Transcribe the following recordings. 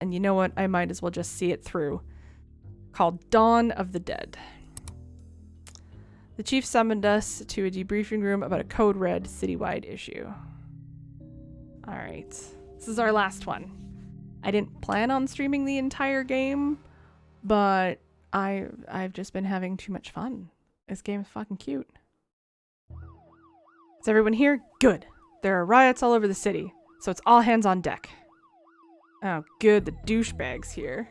And you know what? I might as well just see it through. Called Dawn of the Dead. The chief summoned us to a debriefing room about a code red citywide issue. Alright. This is our last one. I didn't plan on streaming the entire game, but I've just been having too much fun. This game is fucking cute. Is everyone here? Good. There are riots all over the city, so it's all hands on deck. Oh, good. The douchebags here.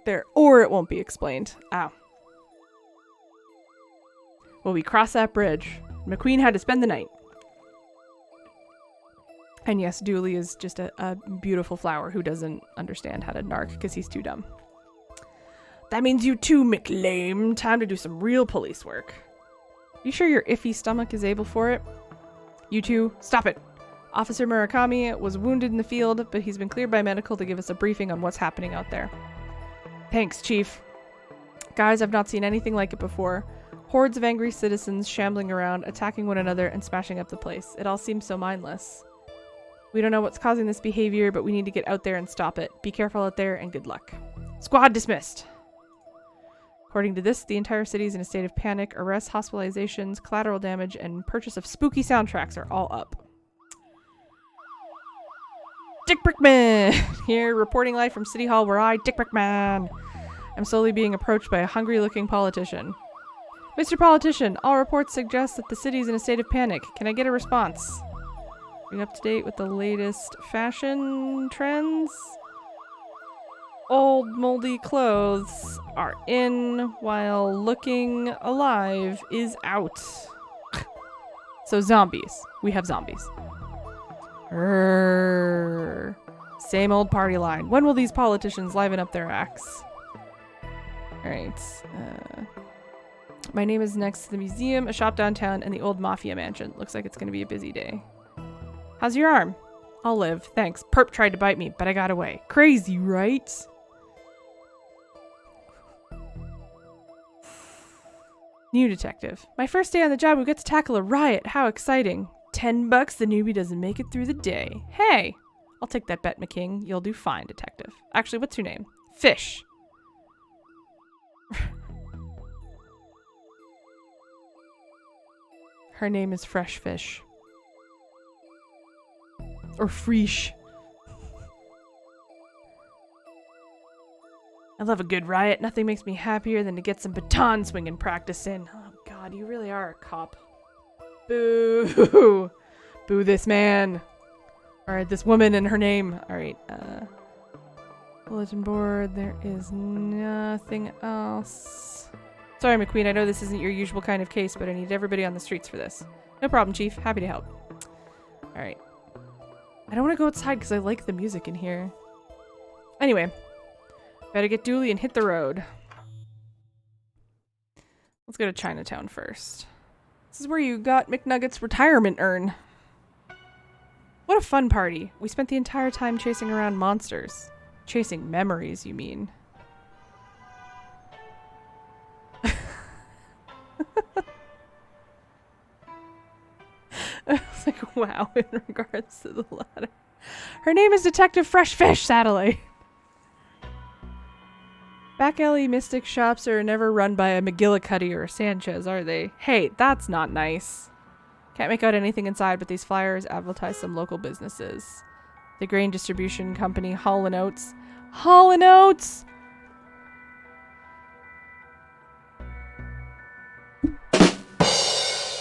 There, or it won't be explained. Ow. Well, we cross that bridge. McQueen had to spend the night. And yes, Dooley is just a beautiful flower who doesn't understand how to narc because he's too dumb. That means you too, McLame. Time to do some real police work. You sure your iffy stomach is able for it? You two, stop it. Officer Murakami was wounded in the field, but he's been cleared by medical to give us a briefing on what's happening out there. Thanks, Chief. Guys, I've not seen anything like it before. Hordes of angry citizens shambling around, attacking one another, and smashing up the place. It all seems so mindless. We don't know what's causing this behavior, but we need to get out there and stop it. Be careful out there, and good luck. Squad dismissed. According to this, the entire city is in a state of panic. Arrests, hospitalizations, collateral damage, and purchase of spooky soundtracks are all up. Dick Brickman! Here, reporting live from City Hall where I, Dick Brickman, am slowly being approached by a hungry-looking politician. Mr. Politician, all reports suggest that the city is in a state of panic. Can I get a response? Are you up to date with the latest fashion trends? Old moldy clothes are in while looking alive is out. So zombies. We have zombies. Same old party line. When will these politicians liven up their acts? Alright. My name is next to the museum, a shop downtown, and the old mafia mansion. Looks like it's going to be a busy day. How's your arm? I'll live. Thanks. Perp tried to bite me, but I got away. Crazy, right? New detective. My first day on the job, we get to tackle a riot. How exciting. $10, the newbie doesn't make it through the day. Hey! I'll take that bet, McKing. You'll do fine, detective. Actually, what's your name? Fish. Her name is Fresh Fish. Or Freesh. I love a good riot. Nothing makes me happier than to get some baton swinging practice in. Oh god, you really are a cop. Boo! Boo this man. Alright, this woman and her name. Alright, bulletin board. There is nothing else. Sorry, McQueen, I know this isn't your usual kind of case, but I need everybody on the streets for this. No problem, Chief. Happy to help. Alright. I don't want to go outside because I like the music in here. Anyway. Better get Dooley and hit the road. Let's go to Chinatown first. This is where you got McNugget's retirement urn. What a fun party. We spent the entire time chasing around monsters. Chasing memories, you mean. I was like, wow, in regards to the latter. Her name is Detective Fresh Fish Satellite. Back alley mystic shops are never run by a McGillicuddy or a Sanchez, are they? Hey, that's not nice. Can't make out anything inside, but these flyers advertise some local businesses. The grain distribution company, Hall & Oates. Hall & Oates!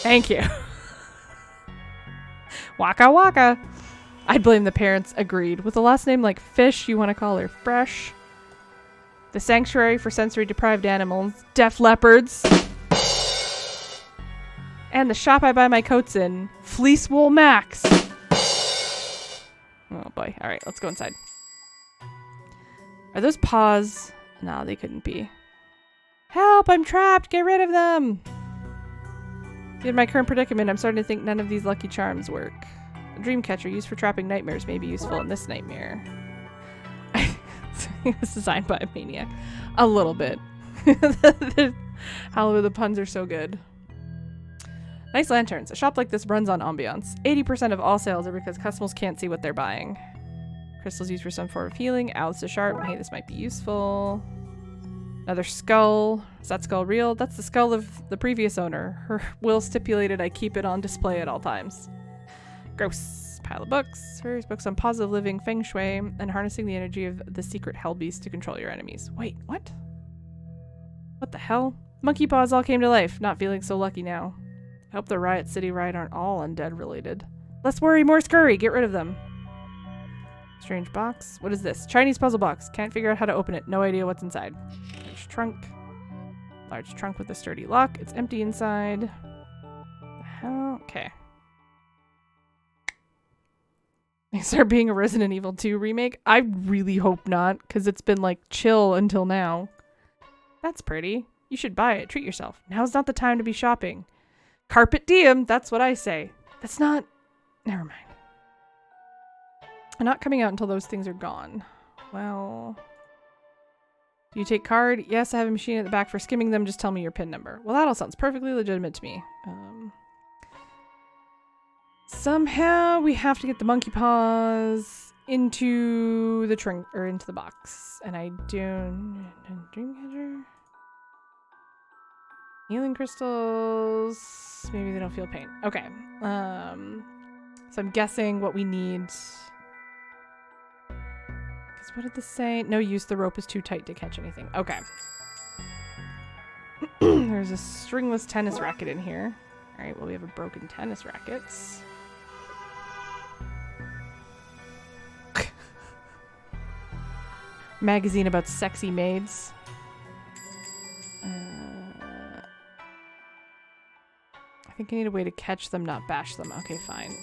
Thank you. Waka waka. I'd blame the parents. Agreed. With a last name like Fish, you want to call her Fresh. The Sanctuary for Sensory Deprived Animals. Deaf Leopards. And the shop I buy my coats in. Fleece Wool Max. Oh boy. Alright, let's go inside. Are those paws? No, they couldn't be. Help! I'm trapped! Get rid of them! In my current predicament, I'm starting to think none of these lucky charms work. A dream catcher used for trapping nightmares may be useful in this nightmare. It was designed by a maniac. A little bit. However, the puns are so good. Nice lanterns. A shop like this runs on ambiance. 80% of all sales are because customers can't see what they're buying. Crystals used for some form of healing. Owls to sharp. Hey, this might be useful. Another skull. Is that skull real? That's the skull of the previous owner. Her will stipulated I keep it on display at all times. Gross. Pile of books. Various books on positive living, feng shui, and harnessing the energy of the secret hell beast to control your enemies. Wait, what? What the hell? Monkey paws all came to life. Not feeling so lucky now. I hope the Riot City riot aren't all undead related. Less worry, more scurry. Get rid of them. Strange box. What is this? Chinese puzzle box. Can't figure out how to open it. No idea what's inside. Large trunk. Large trunk with a sturdy lock. It's empty inside. The hell? Okay. Is there being a Resident Evil 2 remake? I really hope not, because it's been like chill until now. That's pretty. You should buy it. Treat yourself. Now's not the time to be shopping. Carpet diem. That's what I say. That's not... Never mind. I'm not coming out until those things are gone. Well... Do you take card? Yes, I have a machine at the back for skimming them. Just tell me your PIN number. Well, that all sounds perfectly legitimate to me. Somehow we have to get the monkey paws into the trunk or into the box. And I don't... Dreamcatcher? Healing crystals. Maybe they don't feel pain. Okay. So I'm guessing what we need. Because what did this say? No use. The rope is too tight to catch anything. Okay. There's a stringless tennis racket in here. All right. Well, we have a broken tennis rackets. Magazine about sexy maids. I think I need a way to catch them, not bash them. Okay, fine.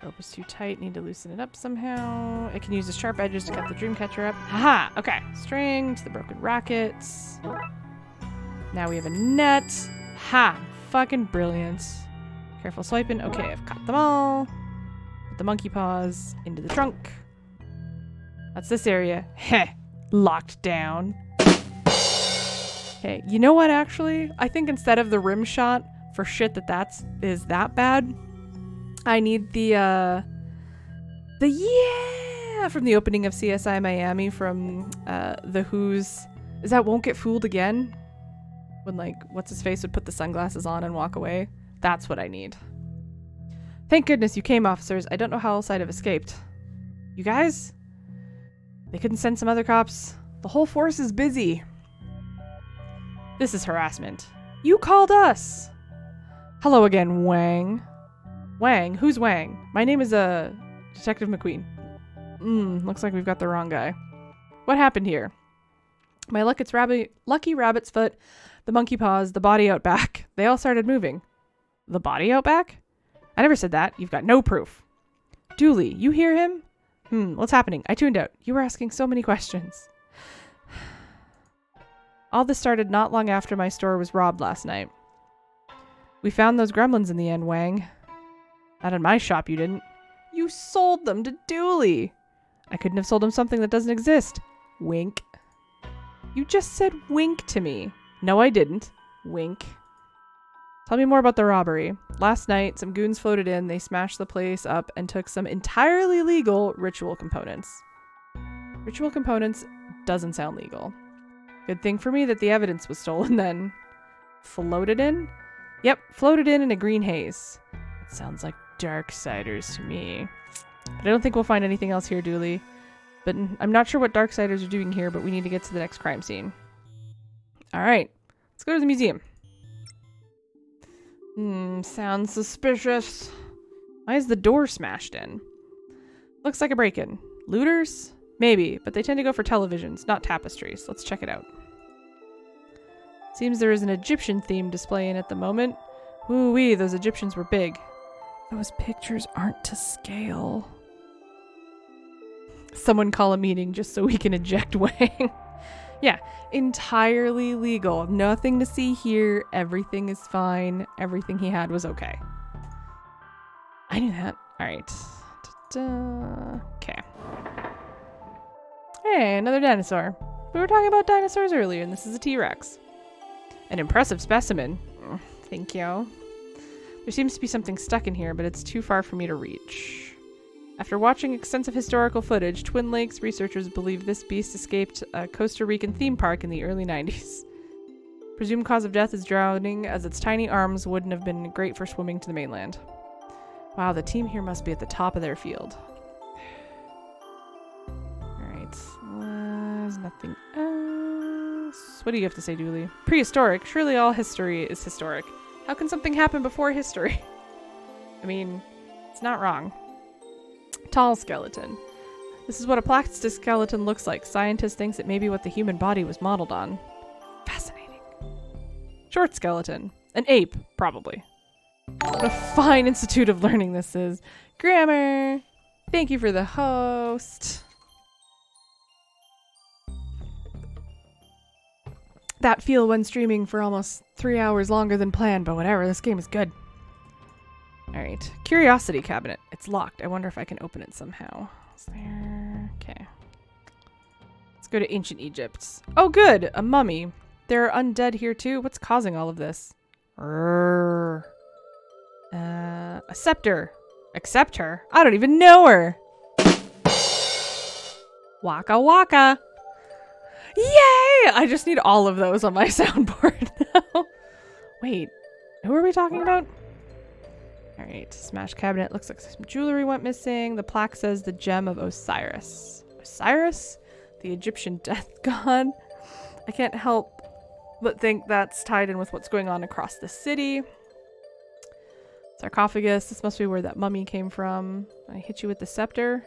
Rope is too tight. Need to loosen it up somehow. It can use the sharp edges to cut the dream catcher up. Haha! Okay. String to the broken rackets. Now we have a net. Ha! Fucking brilliant. Careful swiping. Okay, I've caught them all. Put the monkey paws into the trunk. That's this area. Heh. Locked down. Okay, you know what, actually? I think instead of the rim shot for shit is that bad, I need the yeah from the opening of CSI Miami from The Who's. Is that Won't Get Fooled Again? When, like, what's-his-face would put the sunglasses on and walk away? That's what I need. Thank goodness you came, officers. I don't know how else I'd have escaped. You guys? They couldn't send some other cops? The whole force is busy. This is harassment. You called us! Hello again, Wang. Wang? Who's Wang? My name is, Detective McQueen. Looks like we've got the wrong guy. What happened here? My lucky rabbit's foot, the monkey paws, the body out back. They all started moving. The body out back? I never said that. You've got no proof. Dooley, you hear him? What's happening? I tuned out. You were asking so many questions. All this started not long after my store was robbed last night. We found those gremlins in the end, Wang. Not in my shop, you didn't. You sold them to Dooley. I couldn't have sold him something that doesn't exist. Wink. You just said wink to me. No, I didn't. Wink. Tell me more about the robbery. Last night, some goons floated in, they smashed the place up and took some entirely legal ritual components. Ritual components doesn't sound legal. Good thing for me that the evidence was stolen then. Floated in? Yep, floated in a green haze. That sounds like Darksiders to me. But I don't think we'll find anything else here, Dooley. But I'm not sure what Darksiders are doing here, but we need to get to the next crime scene. Alright, let's go to the museum. Sounds suspicious. Why is the door smashed in? Looks like a break-in. Looters? Maybe, but they tend to go for televisions, not tapestries. Let's check it out. Seems there is an Egyptian theme displaying at the moment. Ooh-wee, those Egyptians were big. Those pictures aren't to scale. Someone call a meeting just so we can eject Wang. Yeah, entirely legal. Nothing to see here. Everything is fine. Everything he had was okay. I knew that. Alright. Okay. Hey, another dinosaur. We were talking about dinosaurs earlier, and this is a T-Rex. An impressive specimen. Thank you. There seems to be something stuck in here, but it's too far for me to reach. After watching extensive historical footage, Twin Lakes researchers believe this beast escaped a Costa Rican theme park in the early 90s. Presumed cause of death is drowning, as its tiny arms wouldn't have been great for swimming to the mainland. Wow, the team here must be at the top of their field. Alright, there's nothing else. What do you have to say, Dooley? Prehistoric? Surely all history is historic. How can something happen before history? I mean, it's not wrong. Tall skeleton. This is what a plastic skeleton looks like. Scientists think it may be what the human body was modeled on. Fascinating. Short skeleton. An ape, probably. What a fine institute of learning this is. Grammar. Thank you for the host. That feel when streaming for almost 3 hours longer than planned, but whatever, this game is good. Alright. Curiosity cabinet. It's locked. I wonder if I can open it somehow. Is there? Okay. Let's go to ancient Egypt. Oh good! A mummy. There are undead here too? What's causing all of this? A scepter. Accept her? I don't even know her! Waka waka! Yay! I just need all of those on my soundboard now. Wait, who are we talking about? Alright, smash cabinet. Looks like some jewelry went missing. The plaque says the gem of Osiris. Osiris? The Egyptian death god? I can't help but think that's tied in with what's going on across the city. Sarcophagus. This must be where that mummy came from. I hit you with the scepter.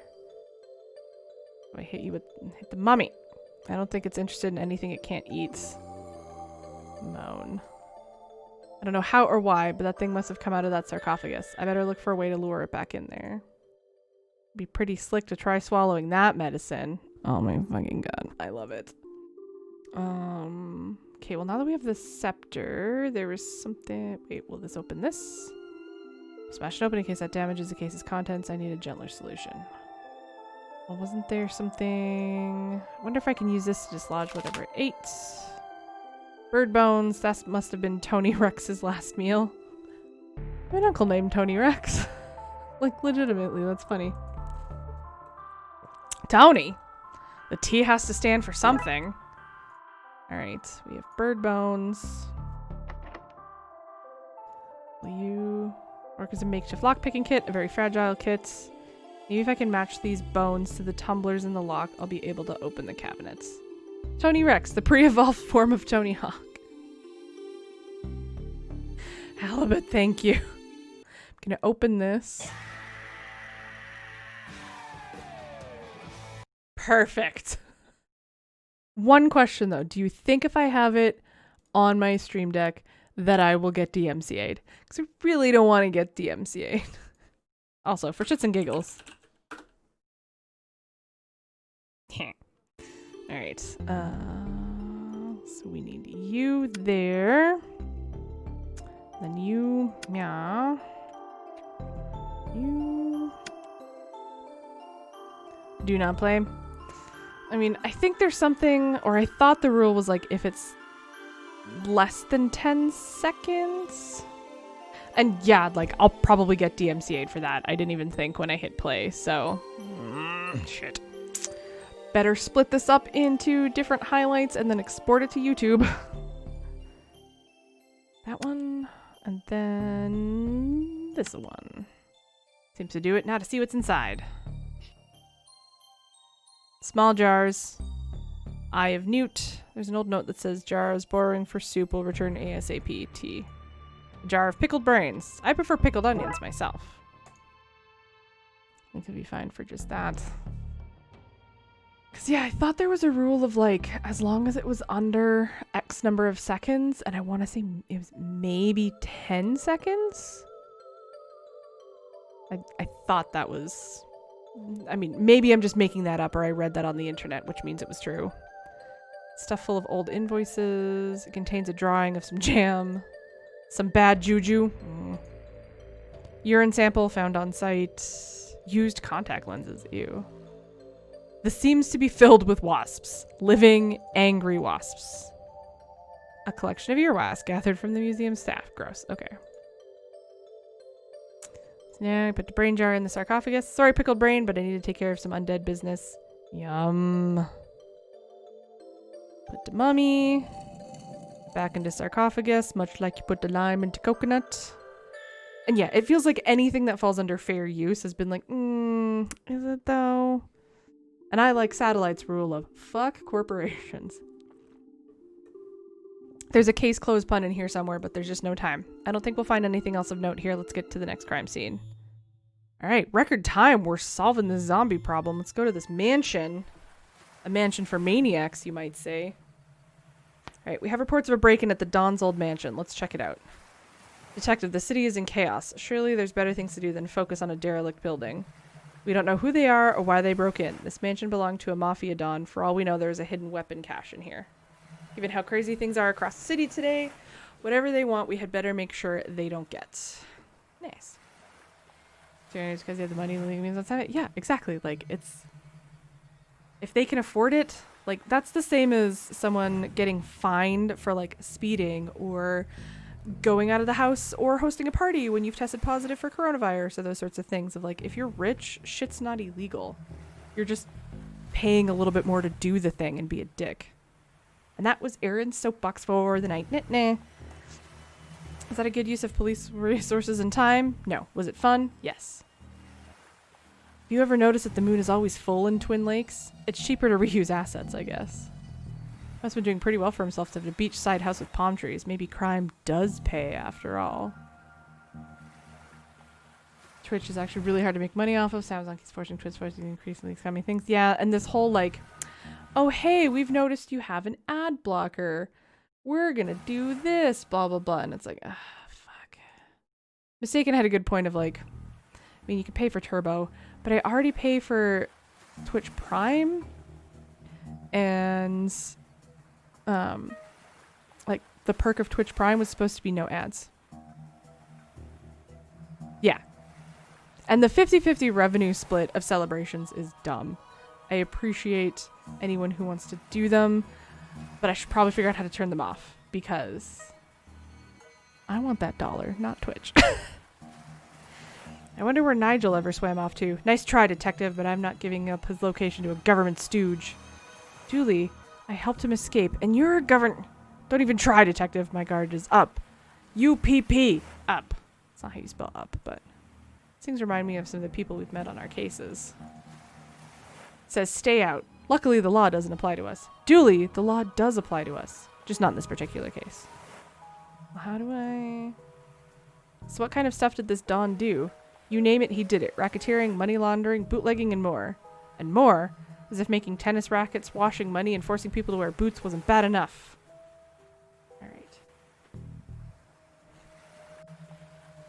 I hit the mummy. I don't think it's interested in anything it can't eat. Moan. I don't know how or why, but that thing must have come out of that sarcophagus. I better look for a way to lure it back in there. Be pretty slick to try swallowing that medicine. Oh my fucking god. I love it. Okay, well now that we have the scepter, there is something... Wait, will this open this? Smash it open in case that damages the case's contents. I need a gentler solution. Well, wasn't there something... I wonder if I can use this to dislodge whatever it ate. Bird bones. That must have been Tony Rex's last meal. I have an uncle named Tony Rex. Like, legitimately, that's funny. Tony! The T has to stand for something. Alright, we have bird bones. Will you work as a makeshift lockpicking kit? A very fragile kit. Maybe if I can match these bones to the tumblers in the lock, I'll be able to open the cabinets. Tony Rex, the pre-evolved form of Tony Hawk. Halibut, thank you. I'm gonna open this. Perfect. One question though, do you think if I have it on my stream deck that I will get DMCA'd? Because I really don't want to get DMCA'd. Also, for shits and giggles. Alright, so we need you there. Then you, yeah. You. Do not play. I mean, I think there's something, or I thought the rule was like if it's less than 10 seconds. And yeah, like I'll probably get DMCA'd for that. I didn't even think when I hit play, so. Shit. Better split this up into different highlights and then export it to YouTube. That one, and then this one. Seems to do it. Now to see what's inside. Small jars. Eye of Newt. There's an old note that says jars borrowing for soup will return ASAP. Tea. A jar of pickled brains. I prefer pickled onions myself. I think it'll be fine for just that. Because, yeah, I thought there was a rule of, like, as long as it was under X number of seconds, and I want to say it was maybe 10 seconds? I thought that was... I mean, maybe I'm just making that up, or I read that on the internet, which means it was true. Stuff full of old invoices. It contains a drawing of some jam. Some bad juju. Urine sample found on site. Used contact lenses. Ew. This seems to be filled with wasps. Living, angry wasps. A collection of earwax gathered from the museum staff. Gross. Okay. Yeah, I put the brain jar in the sarcophagus. Sorry, pickled brain, but I need to take care of some undead business. Yum. Put the mummy back into sarcophagus, much like you put the lime into coconut. And yeah, it feels like anything that falls under fair use has been like, is it though? And I like Satellite's rule of fuck corporations. There's a case closed pun in here somewhere, but there's just no time. I don't think we'll find anything else of note here. Let's get to the next crime scene. All right, record time. We're solving the zombie problem. Let's go to this mansion. A mansion for maniacs, you might say. All right, we have reports of a break-in at the Don's old mansion. Let's check it out. Detective, the city is in chaos. Surely there's better things to do than focus on a derelict building. We don't know who they are or why they broke in. This mansion belonged to a mafia don. For all we know, there's a hidden weapon cache in here. Given how crazy things are across the city today, whatever they want, we had better make sure they don't get. Nice. Just because they have the money means that's it? Yeah, exactly. Like, it's... If they can afford it, like, that's the same as someone getting fined for, like, speeding or going out of the house or hosting a party when you've tested positive for coronavirus or those sorts of things of, like, if you're rich, shit's not illegal. You're just paying a little bit more to do the thing and be a dick. And that was Aaron's soapbox for the night. Nah. Is that a good use of police resources and time? No. Was it fun? Yes. Have you ever noticed that the moon is always full in Twin Lakes? It's cheaper to reuse assets, I guess. Must have been doing pretty well for himself to have a beachside house with palm trees. Maybe crime does pay after all. Twitch is actually really hard to make money off of. Sounds like he's forcing Twitch to increasingly scamming things. Yeah, and this whole like, oh hey, we've noticed you have an ad blocker. We're gonna do this, blah blah blah. And it's like, fuck. Mistaken had a good point of like, I mean, you can pay for Turbo, but I already pay for Twitch Prime, and like the perk of Twitch Prime was supposed to be no ads. Yeah. And the 50-50 revenue split of celebrations is dumb. I appreciate anyone who wants to do them, but I should probably figure out how to turn them off because I want that dollar, not Twitch. I wonder where Nigel ever swam off to. Nice try, detective, but I'm not giving up his location to a government stooge. Julie, I helped him escape, and you're a government... Don't even try, detective. My guard is up. UPP. Up. It's not how you spell up, but... These things remind me of some of the people we've met on our cases. It says stay out. Luckily, the law doesn't apply to us. Julie, the law does apply to us. Just not in this particular case. How do I... So what kind of stuff did this Don do? You name it, he did it. Racketeering, money laundering, bootlegging, and more. And more? As if making tennis rackets, washing money, and forcing people to wear boots wasn't bad enough. Alright.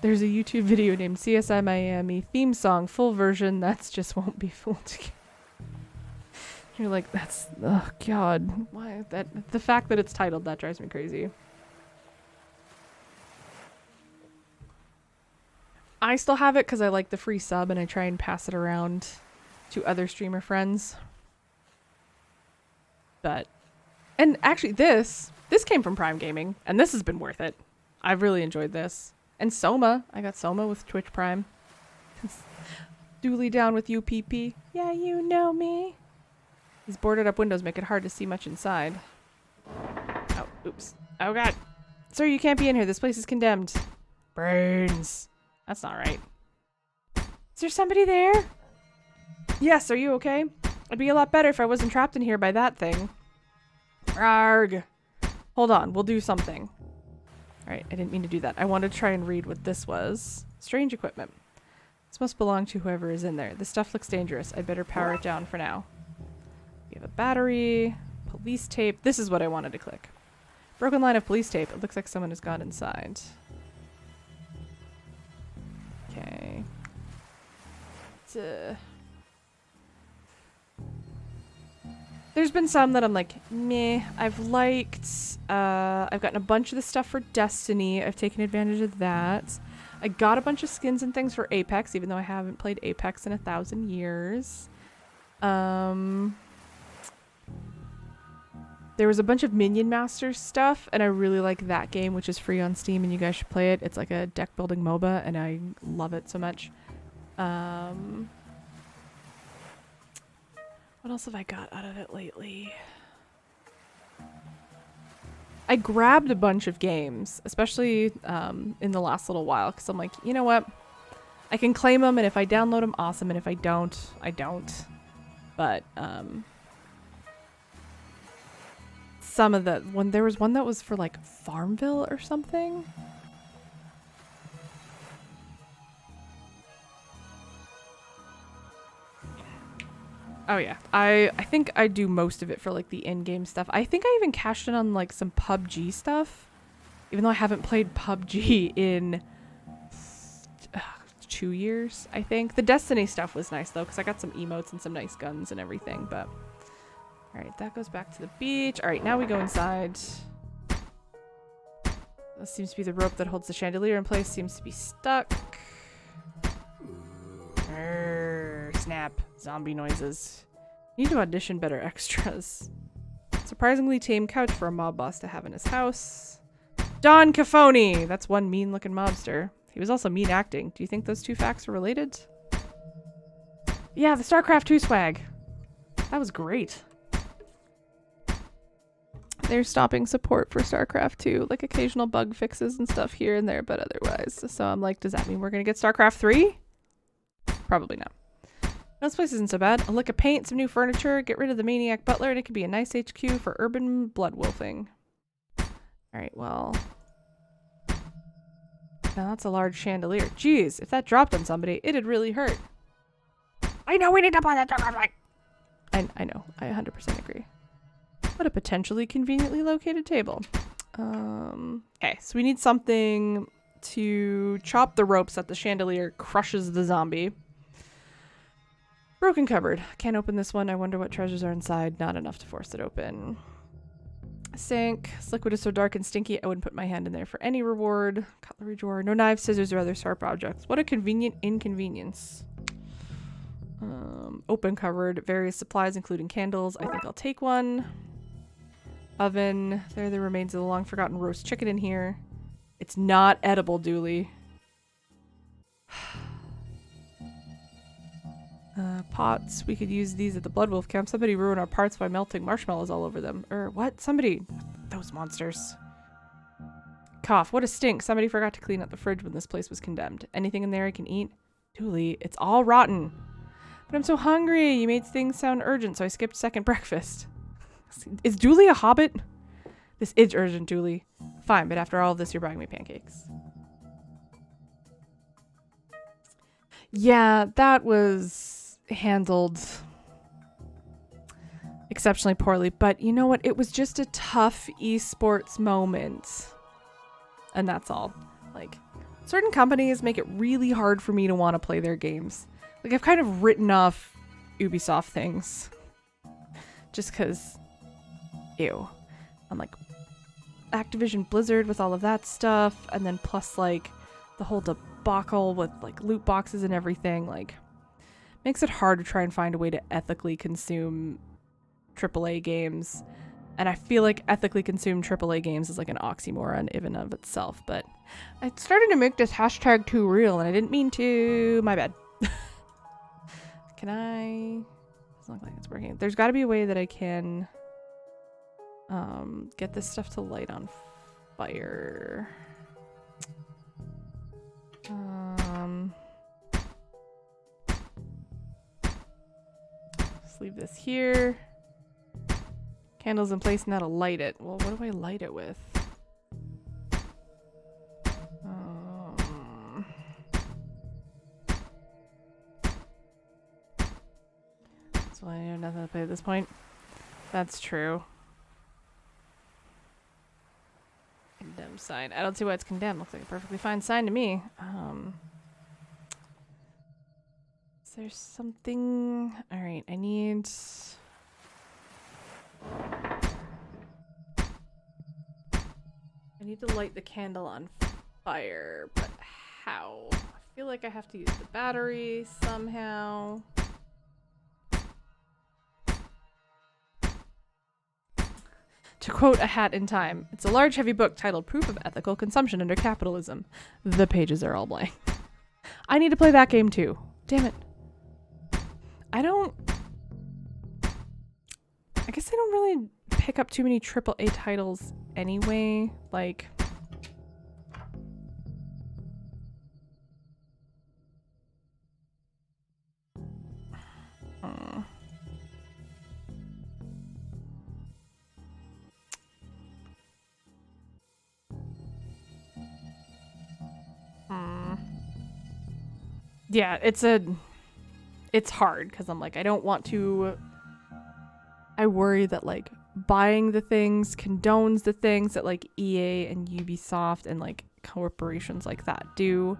There's a YouTube video named CSI Miami theme song, full version, that's just won't be fooled again. You're like, that's, oh god. Why that, the fact that it's titled, that drives me crazy. I still have it because I like the free sub and I try and pass it around to other streamer friends. But, and actually this came from Prime Gaming and this has been worth it. I've really enjoyed this. And Soma, I got Soma with Twitch Prime. Duly down with UPP. Yeah, you know me. These boarded up windows make it hard to see much inside. Oh, oops. Oh god. Sir, you can't be in here. This place is condemned. Brains. That's not right. Is there somebody there? Yes, are you okay? It'd be a lot better if I wasn't trapped in here by that thing. Arg. Hold on, we'll do something. Alright, I didn't mean to do that. I wanted to try and read what this was. Strange equipment. This must belong to whoever is in there. This stuff looks dangerous. I'd better power it down for now. We have a battery, police tape. This is what I wanted to click. Broken line of police tape. It looks like someone has gone inside. Okay. There's been some that I'm like, meh. I've liked. I've gotten a bunch of the stuff for Destiny. I've taken advantage of that. I got a bunch of skins and things for Apex, even though I haven't played Apex in 1,000 years. There was a bunch of Minion Masters stuff, and I really like that game, which is free on Steam, and you guys should play it. It's like a deck building MOBA, and I love it so much. What else have I got out of it lately? I grabbed a bunch of games, especially in the last little while, because I'm like, you know what? I can claim them, and if I download them, awesome, and if I don't, I don't. But some of the there was one that was for like Farmville or something. Oh yeah, I think I do most of it for like the in-game stuff. I think I even cashed in on like some PUBG stuff, even though I haven't played PUBG in 2 years. I think the Destiny stuff was nice though, because I got some emotes and some nice guns and everything. But all right, that goes back to the beach. All right, now we go inside. This seems to be the rope that holds the chandelier in place. Seems to be stuck. Snap. Zombie noises. Need to audition better extras. Surprisingly tame couch for a mob boss to have in his house. Don Cafoni! That's one mean-looking mobster. He was also mean acting. Do you think those two facts are related? Yeah, the StarCraft 2 swag. That was great. They're stopping support for StarCraft 2. Like occasional bug fixes and stuff here and there, but otherwise. So I'm like, does that mean we're gonna get StarCraft 3? Probably not. This place isn't so bad. A lick of paint, some new furniture, get rid of the maniac butler, and it could be a nice HQ for urban blood wolfing. Alright, well. Now that's a large chandelier. Jeez, if that dropped on somebody, it'd really hurt. I know we need to buy that. I know, I 100% agree. What a potentially conveniently located table. Okay, so we need something to chop the ropes that the chandelier crushes the zombie. Broken cupboard. Can't open this one. I wonder what treasures are inside. Not enough to force it open. Sink. This liquid is so dark and stinky, I wouldn't put my hand in there for any reward. Cutlery drawer. No knives, scissors, or other sharp objects. What a convenient inconvenience. Open cupboard. Various supplies, including candles. I think I'll take one. Oven. There are the remains of the long-forgotten roast chicken in here. It's not edible, Dooley. Pots. We could use these at the Blood Wolf camp. Somebody ruined our parts by melting marshmallows all over them. What? Somebody... Those monsters. Cough. What a stink. Somebody forgot to clean out the fridge when this place was condemned. Anything in there I can eat? Dooley, it's all rotten. But I'm so hungry. You made things sound urgent, so I skipped second breakfast. Is Dooley a hobbit? This is urgent, Dooley. Fine, but after all of this, you're buying me pancakes. Yeah, that was handled exceptionally poorly, but you know what? It was just a tough esports moment. And that's all. Like, certain companies make it really hard for me to want to play their games. Like, I've kind of written off Ubisoft things. Just because, ew. I'm like, Activision Blizzard with all of that stuff, and then plus, like, the whole debacle with, like, loot boxes and everything, like, makes it hard to try and find a way to ethically consume AAA games. And I feel like ethically consumed AAA games is like an oxymoron even of itself. But I started to make this hashtag too real and I didn't mean to. My bad. Can I... Doesn't look like it's working. There's got to be a way that I can get this stuff to light on fire. Let's leave this here. Candles in place and that'll light it. Well, what do I light it with? So I have nothing to play at this point. That's true. Condemned sign. I don't see why it's condemned. Looks like a perfectly fine sign to me. Is there something? All right, I need... I need to light the candle on fire, but how? I feel like I have to use the battery somehow. To quote A Hat in Time, it's a large heavy book titled Proof of Ethical Consumption Under Capitalism. The pages are all blank. I need to play that game too. Damn it. I guess I don't really pick up too many AAA titles anyway. Like, yeah, it's hard because I'm like, I don't want to. I worry that like buying the things condones the things that like EA and Ubisoft and like corporations like that do,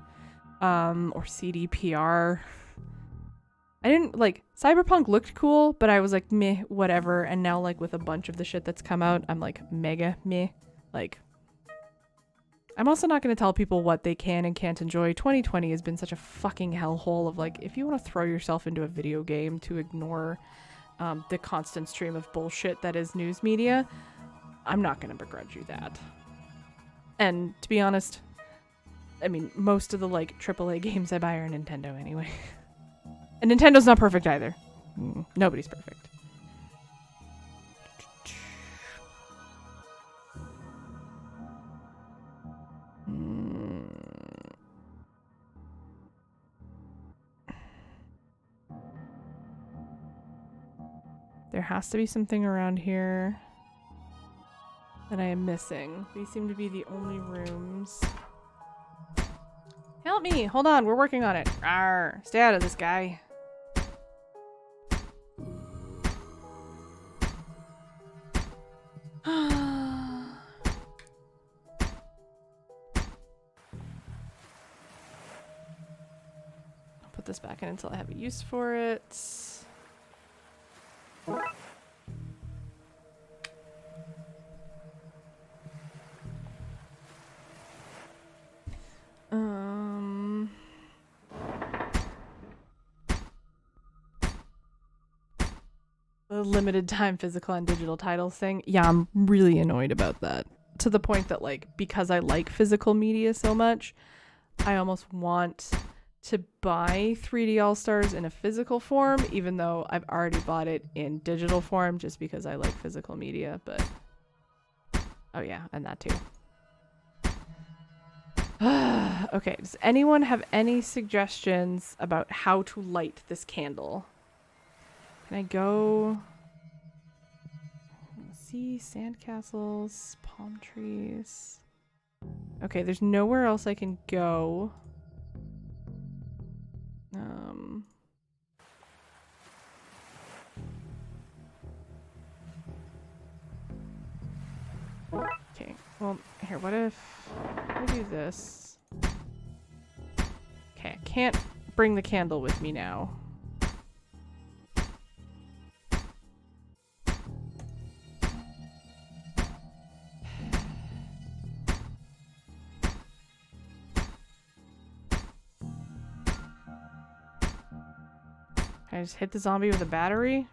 or CDPR. I didn't like Cyberpunk looked cool, but I was like meh, whatever. And now like with a bunch of the shit that's come out, I'm like mega meh. Like, I'm also not going to tell people what they can and can't enjoy. 2020 has been such a fucking hellhole of like, if you want to throw yourself into a video game to ignore the constant stream of bullshit that is news media, I'm not going to begrudge you that. And to be honest, I mean, most of the like AAA games I buy are Nintendo anyway. And Nintendo's not perfect either. Nobody's perfect. There has to be something around here that I am missing. These seem to be the only rooms. Help me! Hold on, we're working on it. Arr, stay out of this, guy. I'll put this back in until I have a use for it. The limited time physical and digital titles thing. Yeah, I'm really annoyed about that. To the point that like, because I like physical media so much, I almost want to buy 3D All-Stars in a physical form, even though I've already bought it in digital form just because I like physical media, but oh yeah, and that too. Okay, does anyone have any suggestions about how to light this candle? Can I go? Let's see, sandcastles, palm trees. Okay, there's nowhere else I can go. Okay, well, here, what if I do this? Okay, I can't bring the candle with me now. Can I just hit the zombie with a battery?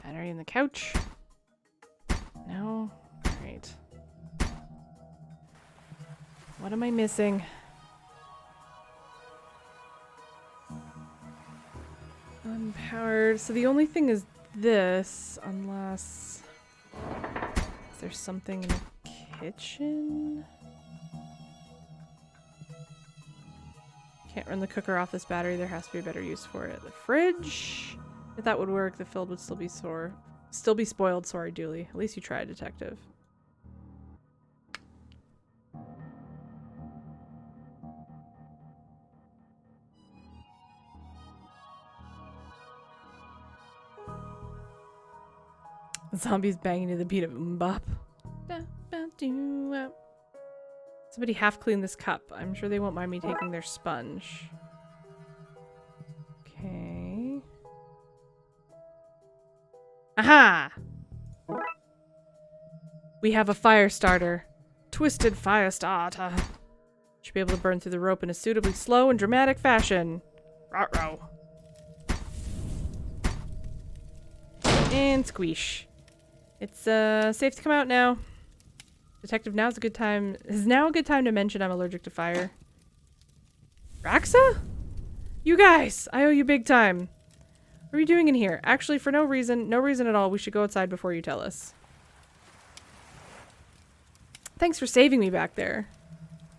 Battery in the couch? No? Alright. What am I missing? Unpowered. So the only thing is this, unless there's something in the kitchen. Can't run the cooker off this battery. There has to be a better use for it. The fridge. If that would work, the filled would still be spoiled. Sorry, Dooley. At least you tried, detective. Zombies banging to the beat of mbop. Somebody half clean this cup. I'm sure they won't mind me taking their sponge. Okay. Aha! We have a fire starter. Twisted fire starter. Should be able to burn through the rope in a suitably slow and dramatic fashion. Ruh-roh. And squeesh. It's safe to come out now. Detective, now's a good time. Is now a good time to mention I'm allergic to fire? Raxa? You guys! I owe you big time. What are you doing in here? Actually, for no reason at all, we should go outside before you tell us. Thanks for saving me back there.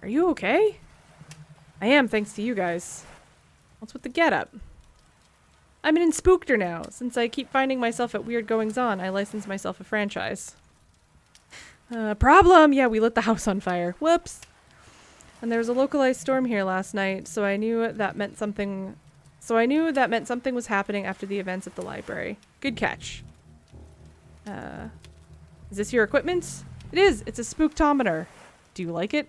Are you okay? I am, thanks to you guys. What's with the getup? I'm an Inspookter now. Since I keep finding myself at weird goings-on, I licensed myself a franchise. Problem! Yeah, we lit the house on fire. Whoops! And there was a localized storm here last night, so I knew that meant something... was happening after the events at the library. Good catch. Is this your equipment? It is! It's a spooktometer. Do you like it?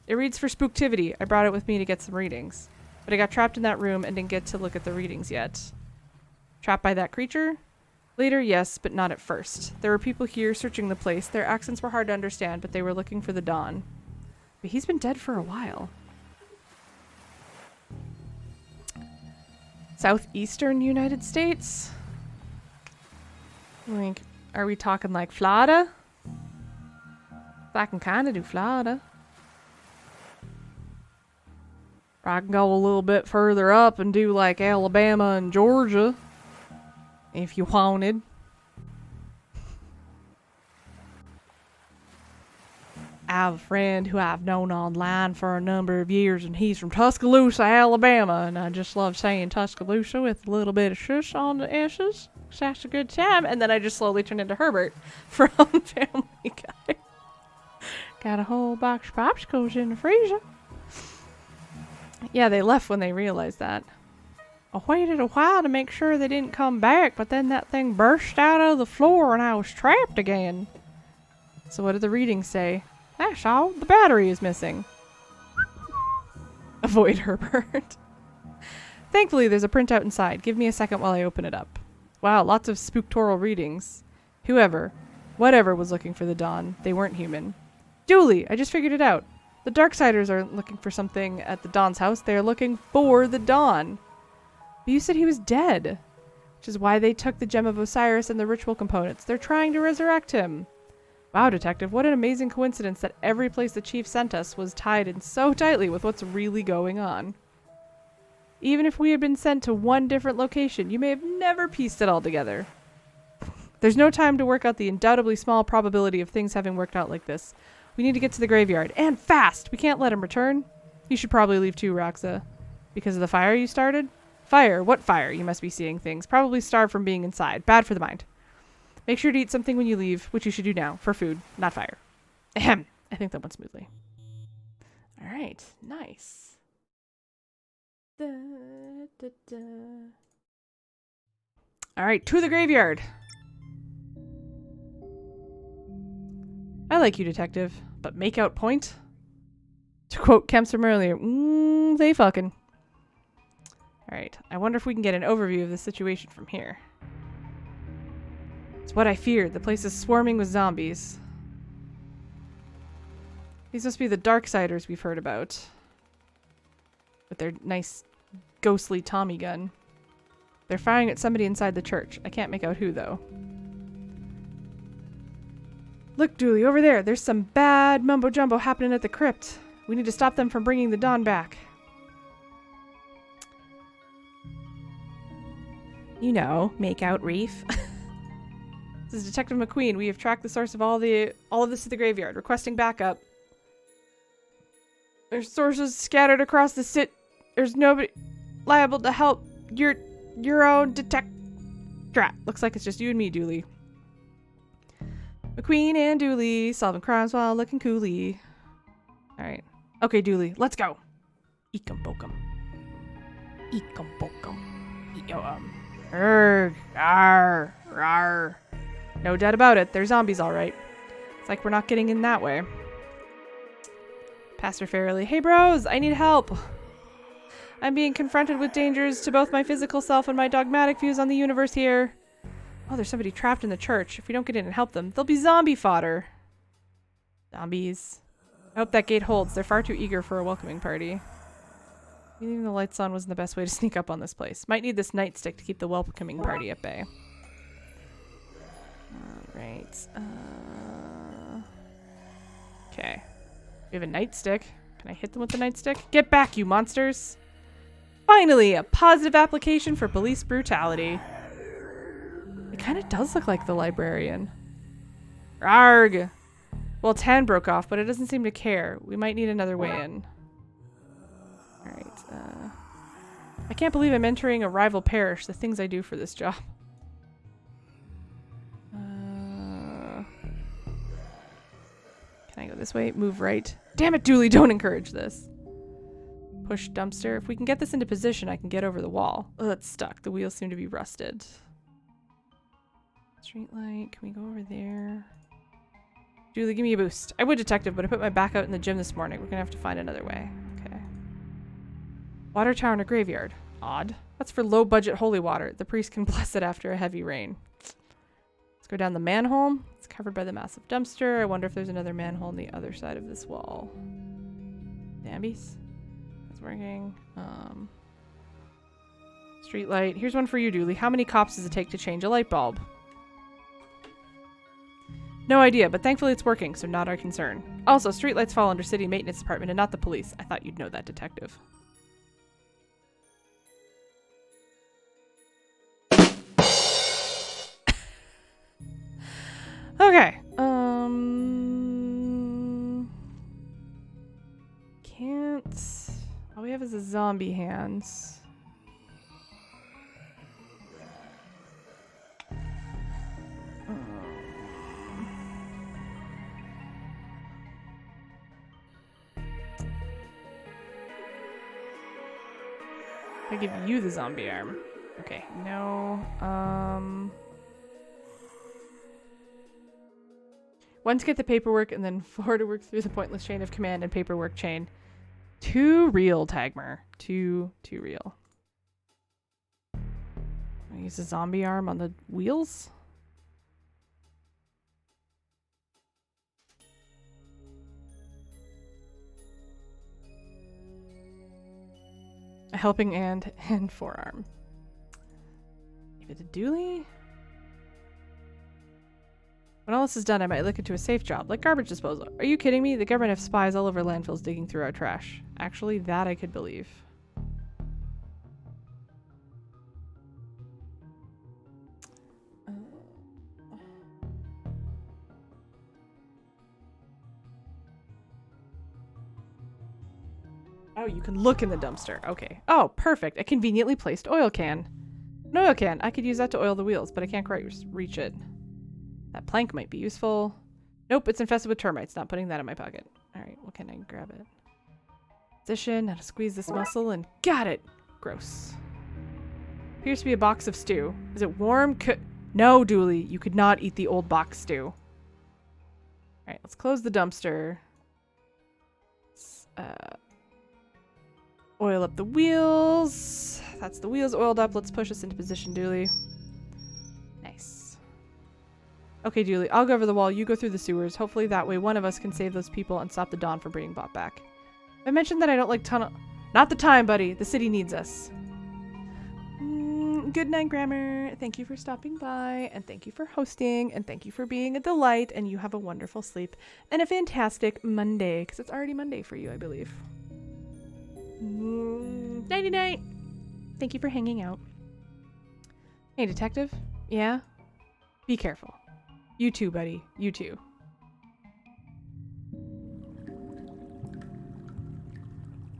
It reads for spooktivity. I brought it with me to get some readings. But I got trapped in that room and didn't get to look at the readings yet. Trapped by that creature? Later, yes, but not at first. There were people here searching the place. Their accents were hard to understand, but they were looking for the Dawn. But he's been dead for a while. Southeastern United States? Like, are we talking like Florida? I can kind of do Florida. I can go a little bit further up and do like Alabama and Georgia. If you wanted. I have a friend who I've known online for a number of years, and he's from Tuscaloosa, Alabama, and I just love saying Tuscaloosa with a little bit of shush on the S's. That's a good time. And then I just slowly turned into Herbert from Family Guy. Got a whole box of popsicles in the freezer. Yeah, they left when they realized that. I waited a while to make sure they didn't come back, but then that thing burst out of the floor and I was trapped again. So what did the readings say? That's all. The battery is missing. Avoid Herbert. Thankfully, there's a printout inside. Give me a second while I open it up. Wow, lots of spooktoral readings. Whatever was looking for the Dawn. They weren't human. Dooley, I just figured it out. The Darksiders aren't looking for something at the Dawn's house. They're looking for the Dawn. But you said he was dead, which is why they took the Gem of Osiris and the ritual components. They're trying to resurrect him. Wow, Detective, what an amazing coincidence that every place the Chief sent us was tied in so tightly with what's really going on. Even if we had been sent to one different location, you may have never pieced it all together. There's no time to work out the undoubtedly small probability of things having worked out like this. We need to get to the graveyard. And fast! We can't let him return. You should probably leave too, Roxa. Because of the fire you started? Fire? What fire? You must be seeing things. Probably starved from being inside. Bad for the mind. Make sure to eat something when you leave, which you should do now. For food, not fire. Ahem. I think that went smoothly. Alright. Nice. Alright, to the graveyard. I like you, Detective, but make out point? To quote Kemps from earlier, they fucking. Alright, I wonder if we can get an overview of the situation from here. It's what I feared. The place is swarming with zombies. These must be the Darksiders we've heard about. With their nice, ghostly Tommy gun. They're firing at somebody inside the church. I can't make out who, though. Look, Dooley, over there. There's some bad mumbo-jumbo happening at the crypt. We need to stop them from bringing the Dawn back. You know, make out reef. This is Detective McQueen. We have tracked the source of all of this to the graveyard, requesting backup. There's sources scattered across the There's nobody liable to help your own Looks like it's just you and me, Dooley. McQueen and Dooley solving crimes while looking coolly. Alright. Okay, Dooley, let's go. Eekum bokum. Eekum bokum. Arr. Rawr. No doubt about it. They're zombies, alright. It's like we're not getting in that way. Pastor Farrelly. Hey, bros, I need help. I'm being confronted with dangers to both my physical self and my dogmatic views on the universe here. Oh, there's somebody trapped in the church. If we don't get in and help them, they'll be zombie fodder. Zombies. I hope that gate holds. They're far too eager for a welcoming party. Leaving the lights on wasn't the best way to sneak up on this place. Might need this nightstick to keep the welcoming party at bay. Alright. Okay. We have a nightstick. Can I hit them with the nightstick? Get back, you monsters! Finally, a positive application for police brutality. It kind of does look like the librarian. Arg! Well, its hand broke off, but it doesn't seem to care. We might need another way in. Alright, I can't believe I'm entering a rival parish, the things I do for this job. Can I go this way? Move right. Damn it, Dooley, don't encourage this. Push dumpster. If we can get this into position, I can get over the wall. Oh, it's stuck. The wheels seem to be rusted. Street light. Can we go over there? Dooley, give me a boost. I would, detective, but I put my back out in the gym this morning. We're gonna have to find another way. Okay. Water tower in a graveyard. Odd. That's for low-budget holy water. The priest can bless it after a heavy rain. Let's go down the manhole. It's covered by the massive dumpster. I wonder if there's another manhole on the other side of this wall. Dambies. That's working. Street light. Here's one for you, Dooley. How many cops does it take to change a light bulb? No idea, but thankfully it's working, so not our concern. Also, streetlights fall under city maintenance department and not the police. I thought you'd know that, detective. Okay. Can't. All we have is a zombie hands. I give you the zombie arm. Okay, no. 1 to get the paperwork, and then 4 to work through the pointless chain of command and paperwork chain. Too real, Tagmer. Too real. I use a zombie arm on the wheels. A helping hand and forearm. Give it to Dooley. When all this is done, I might look into a safe job, like garbage disposal. Are you kidding me? The government have spies all over landfills digging through our trash. Actually, that I could believe. Oh, you can look in the dumpster. Okay. Oh, perfect. A conveniently placed oil can. An oil can. I could use that to oil the wheels, but I can't quite reach it. That plank might be useful. Nope, it's infested with termites. Not putting that in my pocket. Alright, well, can I grab it? Position, how to squeeze this muscle, and got it! Gross. Appears to be a box of stew. Is it warm? No, Dooley, you could not eat the old box stew. Alright, let's close the dumpster. Let's, oil up the wheels. That's the wheels oiled up. Let's push this into position, Dooley. Nice. Okay, Dooley, I'll go over the wall. You go through the sewers. Hopefully that way one of us can save those people and stop the Dawn from being bought back. I mentioned that I don't like tunnel... Not the time, buddy. The city needs us. Good night, Grammar. Thank you for stopping by, and thank you for hosting, and thank you for being a delight, and you have a wonderful sleep and a fantastic Monday, because it's already Monday for you, I believe. Nighty-night. Thank you for hanging out. Hey, detective? Yeah? Be careful. You too, buddy. You too.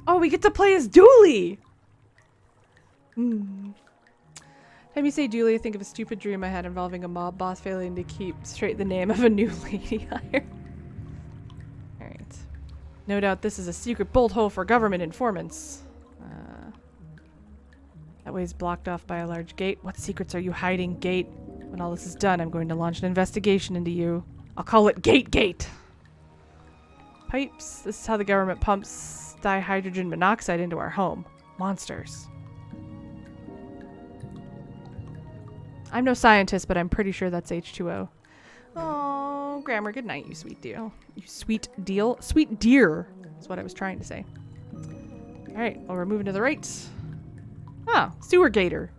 Oh, we get to play as Dooley! Time you say Dooley, I think of a stupid dream I had involving a mob boss failing to keep straight the name of a new lady hire. Alright. No doubt this is a secret bolt hole for government informants. That way is blocked off by a large gate. What secrets are you hiding, Gate? When all this is done, I'm going to launch an investigation into you. I'll call it Gate. Pipes. This is how the government pumps dihydrogen monoxide into our home. Monsters. I'm no scientist, but I'm pretty sure that's H2O. Oh, Oh, Grammar, good night, you sweet deal. You sweet deal? Sweet deer is what I was trying to say. Alright, well, we're moving to the right. Ah, sewer gator.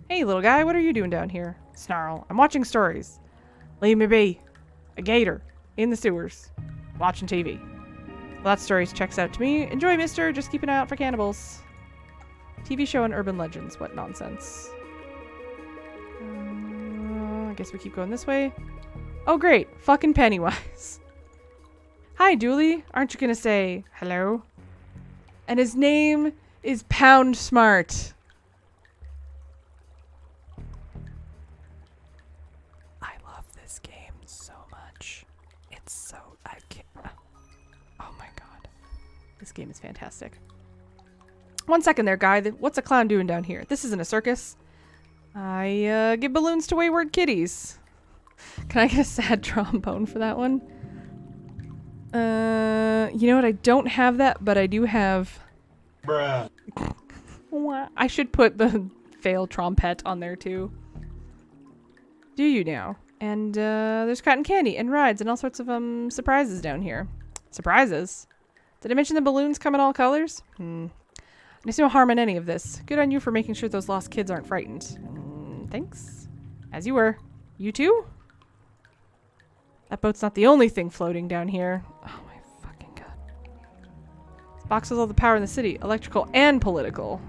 Hey, little guy, what are you doing down here? Snarl. I'm watching stories. Leave me be. A gator. In the sewers. Watching TV. Well, that story checks out to me. Enjoy, mister. Just keep an eye out for cannibals. TV show and urban legends. What nonsense. I guess we keep going this way. Oh, great. Fucking Pennywise. Hi, Dooley. Aren't you gonna say hello? And his name is Pound Smart. I love this game so much. It's so... I can't... Oh my god. This game is fantastic. 1 second there, guy. What's a clown doing down here? This isn't a circus. I give balloons to wayward kitties. Can I get a sad trombone for that one? You know what? I don't have that, but I do have... Bruh. I should put the fail trompet on there too. Do you now? And there's cotton candy and rides and all sorts of surprises down here. Surprises? Did I mention the balloons come in all colors? There's no harm in any of this. Good on you for making sure those lost kids aren't frightened. Thanks. As you were. You too? That boat's not the only thing floating down here. Oh my fucking god. This box has all the power in the city. Electrical and political.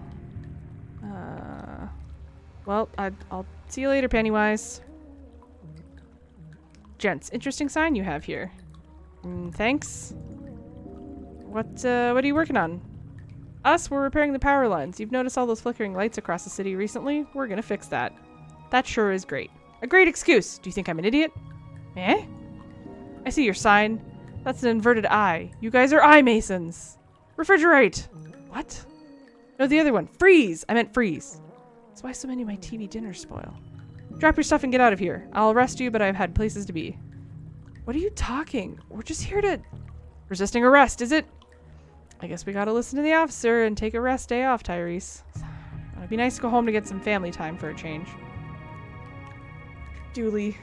Well, I'll see you later, Pennywise. Gents, interesting sign you have here. Thanks. What are you working on? Us, we're repairing the power lines. You've noticed all those flickering lights across the city recently? We're gonna fix that. That sure is great. A great excuse. Do you think I'm an idiot? Eh? I see your sign. That's an inverted eye. You guys are eye masons. Refrigerate. What? No, the other one. Freeze. I meant freeze. That's why so many of my TV dinners spoil. Drop your stuff and get out of here. I'll arrest you, but I've had places to be. What are you talking? We're just here to... Resisting arrest, is it? I guess we gotta listen to the officer and take a rest day off, Tyrese. It'd be nice to go home to get some family time for a change. Dooley.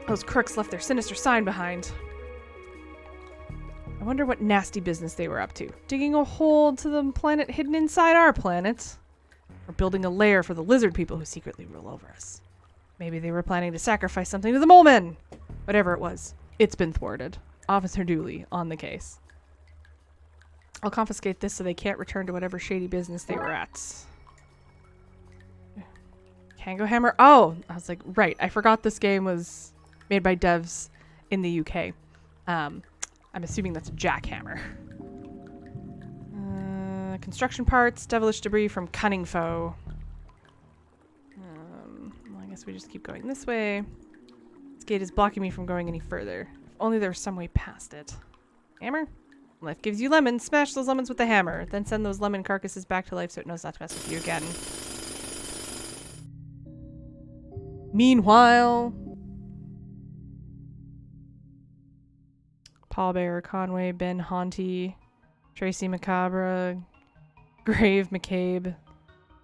Those crooks left their sinister sign behind. I wonder what nasty business they were up to. Digging a hole to the planet hidden inside our planet? Or building a lair for the lizard people who secretly rule over us? Maybe they were planning to sacrifice something to the mole men! Whatever it was, it's been thwarted. Officer Dooley, on the case. I'll confiscate this so they can't return to whatever shady business they were at. Kango Hammer? Oh! I was like, right, I forgot this game was made by devs in the UK. I'm assuming that's a jackhammer. Construction parts, devilish debris from cunning foe. Well, I guess we just keep going this way. This gate is blocking me from going any further. If only there was some way past it. Hammer? Life gives you lemons. Smash those lemons with the hammer. Then send those lemon carcasses back to life so it knows not to mess with you again. Meanwhile... Paul Bearer, Conway, Ben Haunty, Tracy Macabre, Grave McCabe,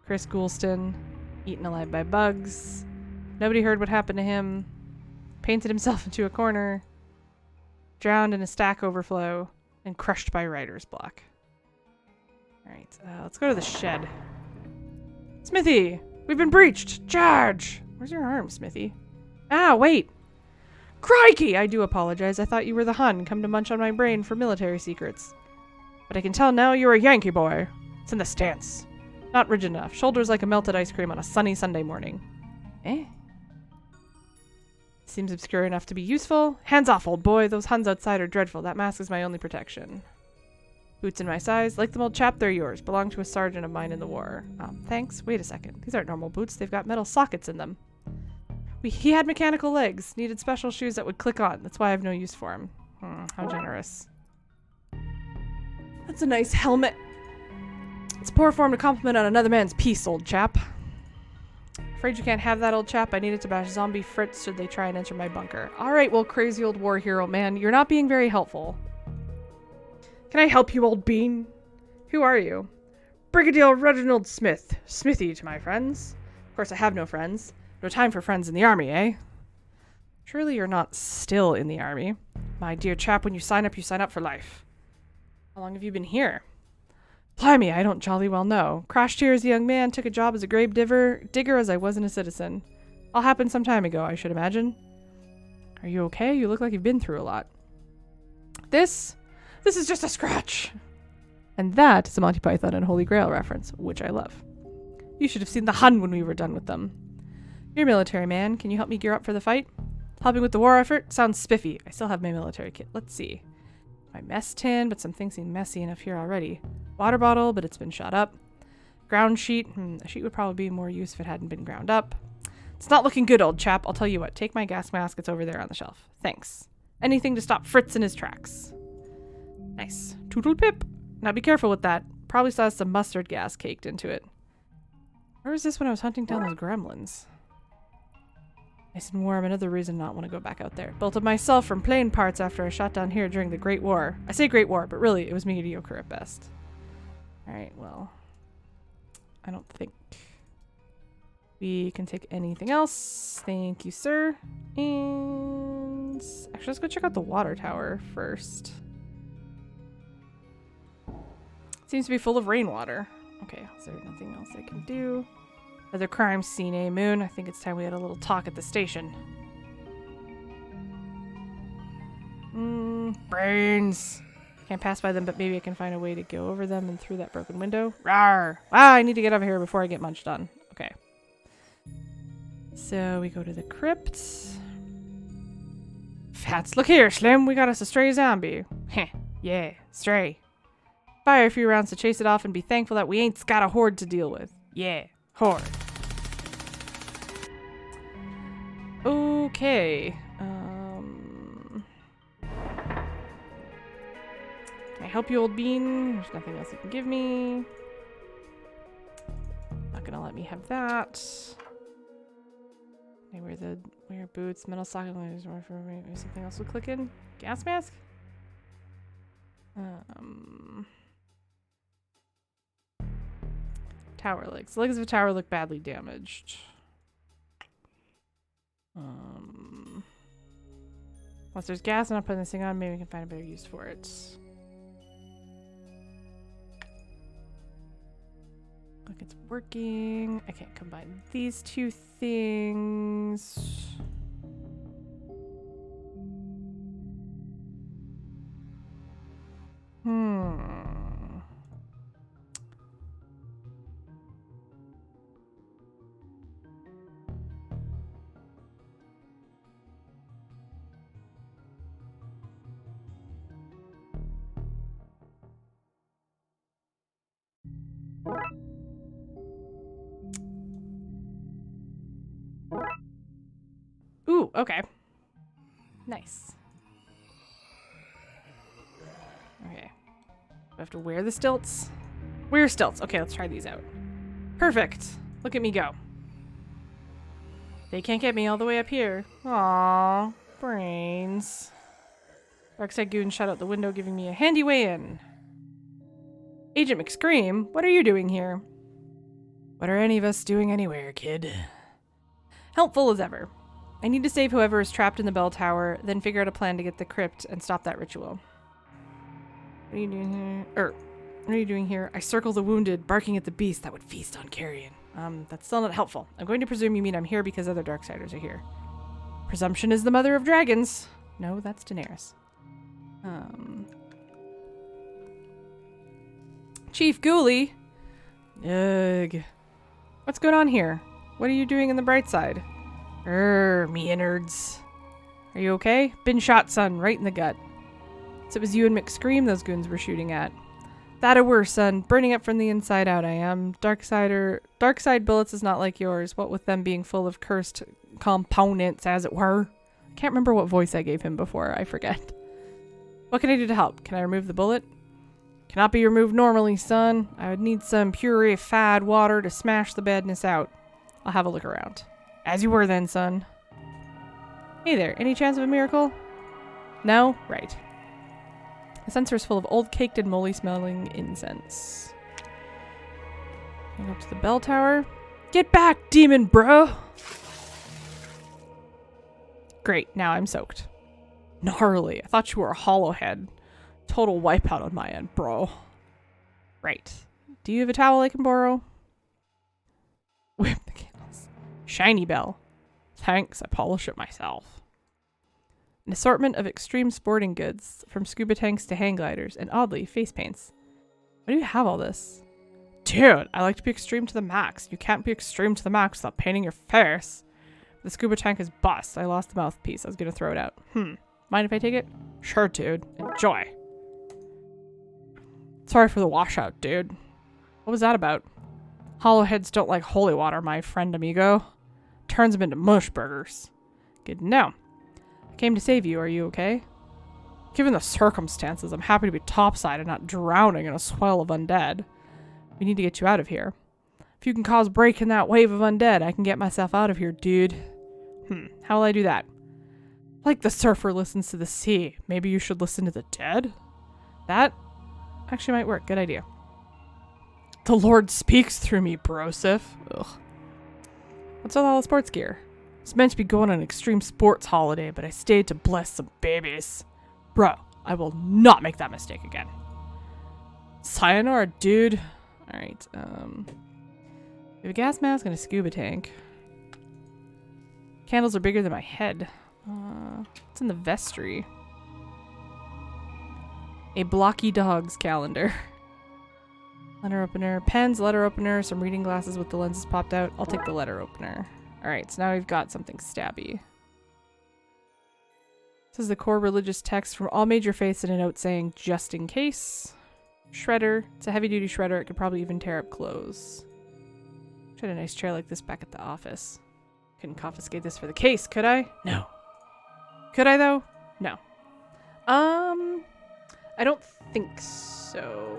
Chris Goulston, eaten alive by bugs. Nobody heard what happened to him. Painted himself into a corner. Drowned in a stack overflow. And crushed by writer's block. Alright, let's go to the shed. Smithy! We've been breached! Charge! Where's your arm, Smithy? Ah, wait! Crikey! I do apologize. I thought you were the Hun, come to munch on my brain for military secrets. But I can tell now you're a Yankee boy. It's in the stance. Not rigid enough. Shoulders like a melted ice cream on a sunny Sunday morning. Eh? Seems obscure enough to be useful. Hands off, old boy. Those Huns outside are dreadful. That mask is my only protection. Boots in my size. Like them, old chap, they're yours. Belong to a sergeant of mine in the war. Thanks. Wait a second. These aren't normal boots. They've got metal sockets in them. He had mechanical legs. Needed special shoes that would click on. That's why I have no use for him. How generous. That's a nice helmet. It's poor form to compliment on another man's piece, old chap. Afraid you can't have that, old chap. I need it to bash zombie Fritz should they try and enter my bunker. Alright, well, crazy old war hero man, you're not being very helpful. Can I help you, old bean? Who are you? Brigadier Reginald Smith. Smithy to my friends. Of course, I have no friends. No time for friends in the army, eh? Surely you're not still in the army. My dear chap, when you sign up for life. How long have you been here? Blimey, I don't jolly well know. Crashed here as a young man, took a job as a grave digger as I wasn't a citizen. All happened some time ago, I should imagine. Are you okay? You look like you've been through a lot. This is just a scratch. And that is a Monty Python and Holy Grail reference, which I love. You should have seen the Hun when we were done with them. You're a military man. Can you help me gear up for the fight? Helping with the war effort? Sounds spiffy. I still have my military kit. Let's see. My mess tin, but some things seem messy enough here already. Water bottle, but it's been shot up. Ground sheet. A sheet would probably be more use if it hadn't been ground up. It's not looking good, old chap. I'll tell you what. Take my gas mask. It's over there on the shelf. Thanks. Anything to stop Fritz in his tracks. Nice. Toodle pip. Now be careful with that. Probably saw some mustard gas caked into it. Where was this when I was hunting down those gremlins? Nice and warm. Another reason not want to go back out there. Built it myself from plain parts after I shot down here during the Great War. I say Great War, but really it was mediocre at best. Alright, well. I don't think we can take anything else. Thank you, sir. And actually, let's go check out the water tower first. Seems to be full of rainwater. Okay, is there nothing else I can do? Other crime scene, eh, Moon? I think it's time we had a little talk at the station. Brains. Can't pass by them, but maybe I can find a way to go over them and through that broken window. Rawr! Ah, I need to get over here before I get munched on. Okay. So we go to the crypt. Fats, look here, Slim. We got us a stray zombie. Heh. Yeah, stray. Fire a few rounds to chase it off and be thankful that we ain't got a horde to deal with. Yeah, horde. Okay. Can I help you, old bean? There's nothing else you can give me. Not gonna let me have that. Okay, wear boots, metal socket, something else will click in. Gas mask? Tower legs. The legs of a tower look badly damaged. Once there's gas, I'm not putting this thing on. Maybe we can find a better use for it. Look, it's working. I can't combine these two things. Ooh, okay. Nice. Okay. Do I have to wear the stilts? Wear stilts. Okay, let's try these out. Perfect. Look at me go. They can't get me all the way up here. Aww. Brains. Darkside goon shot out the window, giving me a handy way in. Agent McScream, what are you doing here? What are any of us doing anywhere, kid? Helpful as ever. I need to save whoever is trapped in the bell tower, then figure out a plan to get the crypt and stop that ritual. What are you doing here? What are you doing here? I circle the wounded, barking at the beast that would feast on carrion. That's still not helpful. I'm going to presume you mean I'm here because other Darksiders are here. Presumption is the mother of dragons. No, that's Daenerys. Chief Ghoulie. Ugh. What's going on here? What are you doing in the bright side? Me innards. Are you okay? Been shot, son, right in the gut. So it was you and McScream those goons were shooting at. That a worse, son. Burning up from the inside out, I am. Darkside bullets is not like yours, what with them being full of cursed components, as it were. I can't remember what voice I gave him before. I forget. What can I do to help? Can I remove the bullet? Cannot be removed normally, son. I would need some purified water to smash the badness out. I'll have a look around. As you were then, son. Hey there, any chance of a miracle? No? Right. The censer is full of old caked and moldy smelling incense. Going up to the bell tower. Get back, demon bro! Great, now I'm soaked. Gnarly. I thought you were a hollow head. Total wipeout on my end, bro. Right. Do you have a towel I can borrow? Whip the candles. Shiny bell. Thanks, I polish it myself. An assortment of extreme sporting goods, from scuba tanks to hang gliders, and oddly, face paints. Why do you have all this? Dude, I like to be extreme to the max. You can't be extreme to the max without painting your face. The scuba tank is bust. I lost the mouthpiece. I was gonna throw it out. Mind if I take it? Sure, dude. Enjoy. Sorry for the washout, dude. What was that about? Hollowheads don't like holy water, my friend amigo. Turns them into mush burgers. Good to know. I came to save you. Are you okay? Given the circumstances, I'm happy to be topside and not drowning in a swell of undead. We need to get you out of here. If you can cause break in that wave of undead, I can get myself out of here, dude. How will I do that? Like the surfer listens to the sea, maybe you should listen to the dead? That actually might work. Good idea. The Lord speaks through me, brosif. Ugh. What's with all the sports gear? It's meant to be going on an extreme sports holiday, but I stayed to bless some babies. Bro, I will not make that mistake again. Sayonara, dude. Alright, we have a gas mask and a scuba tank. Candles are bigger than my head. What's in the vestry? A blocky dog's calendar. Letter opener. Pens, letter opener, some reading glasses with the lenses popped out. I'll take the letter opener. Alright, so now we've got something stabby. This is the core religious text from all major faiths and a note saying, just in case. Shredder. It's a heavy-duty shredder. It could probably even tear up clothes. Tried a nice chair like this back at the office. Couldn't confiscate this for the case, could I? No. Could I, though? No. I don't think so.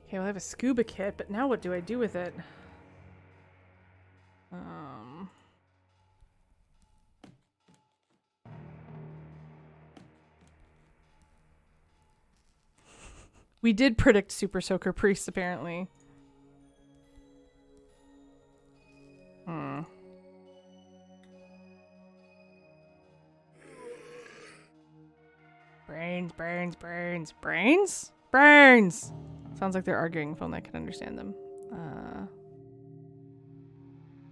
Okay, well I have a scuba kit, but now what do I do with it? We did predict Super Soaker Priest, apparently. Brains! Sounds like they're arguing if only I can understand them.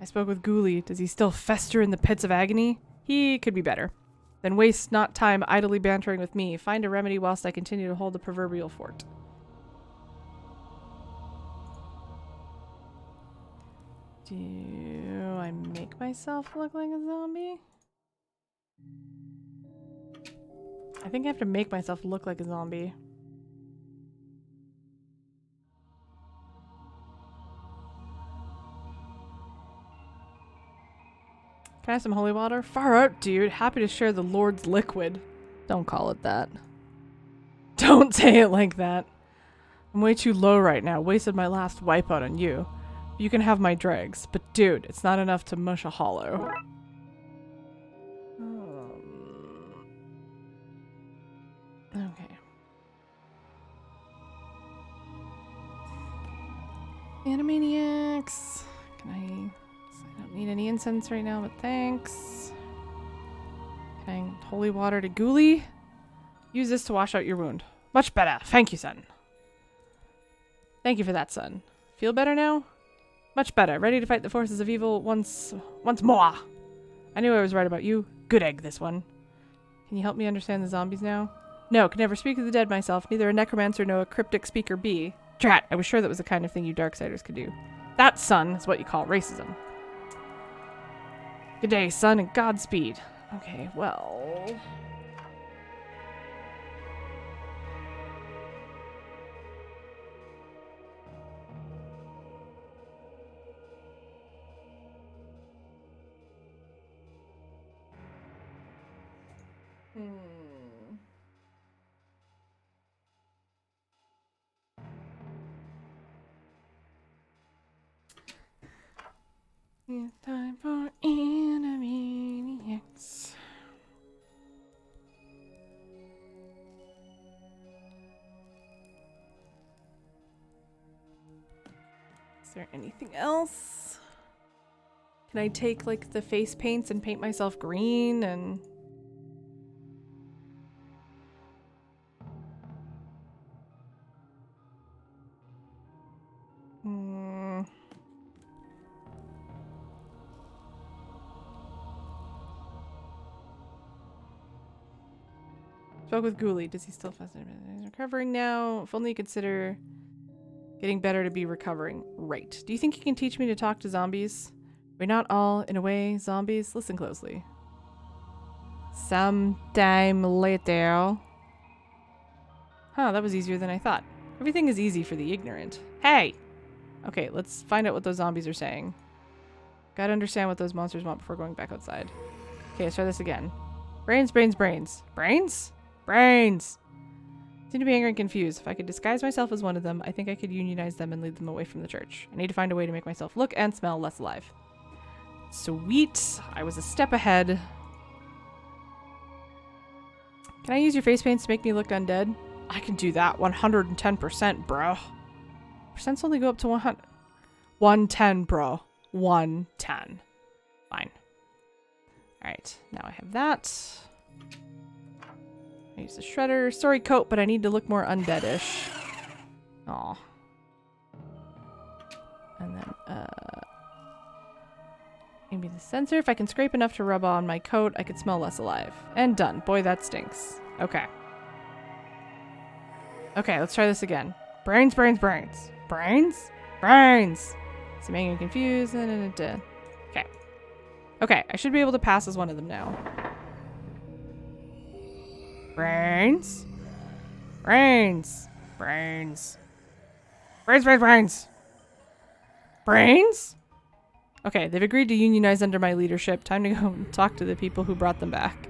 I spoke with Ghoulie. Does he still fester in the pits of agony? He could be better. Then waste not time idly bantering with me. Find a remedy whilst I continue to hold the proverbial fort. Do I make myself look like a zombie? I think I have to make myself look like a zombie. Can I have some holy water? Far out, dude. Happy to share the Lord's liquid. Don't call it that. Don't say it like that. I'm way too low right now. Wasted my last wipeout on you. You can have my dregs. But dude, it's not enough to mush a hollow. Okay. Animaniacs. Can I don't need any incense right now, but thanks. Can I holy water to Ghoulie? Use this to wash out your wound. Much better. Thank you, son. Thank you for that, son. Feel better now? Much better. Ready to fight the forces of evil once more. I knew I was right about you. Good egg, this one. Can you help me understand the zombies now? No, can never speak of the dead myself. Neither a necromancer nor a cryptic speaker be. Drat, I was sure that was the kind of thing you Darksiders could do. That, son, is what you call racism. Good day, son, and Godspeed. Okay, well... It's time for enemies. anything else? Can I take like the face paints and paint myself green and... Spoke with Ghoulie. Does he still fascinated? He's recovering now. If only you consider getting better to be recovering. Right. Do you think you can teach me to talk to zombies? We're not all, in a way, zombies. Listen closely. Sometime later. Huh, that was easier than I thought. Everything is easy for the ignorant. Hey! Okay, let's find out what those zombies are saying. Gotta understand what those monsters want before going back outside. Okay, let's try this again. Brains, brains, brains. Brains? Brains! I seem to be angry and confused. If I could disguise myself as one of them, I think I could unionize them and lead them away from the church. I need to find a way to make myself look and smell less alive. Sweet. I was a step ahead. Can I use your face paints to make me look undead? I can do that. 110%, bro. Percents only go up to 100. 110, bro. 110. Fine. Alright, now I have that. I use the shredder. Sorry, coat, but I need to look more undeadish. Aw. And then, maybe the sensor. If I can scrape enough to rub on my coat, I could smell less alive. And done. Boy, that stinks. Okay. Okay, let's try this again. Brains, brains, brains. Brains? Brains! So making me confused. Okay. Okay, I should be able to pass as one of them now. Brains? Brains. Brains. Brains, brains, brains. Brains? Okay, they've agreed to unionize under my leadership. Time to go and talk to the people who brought them back.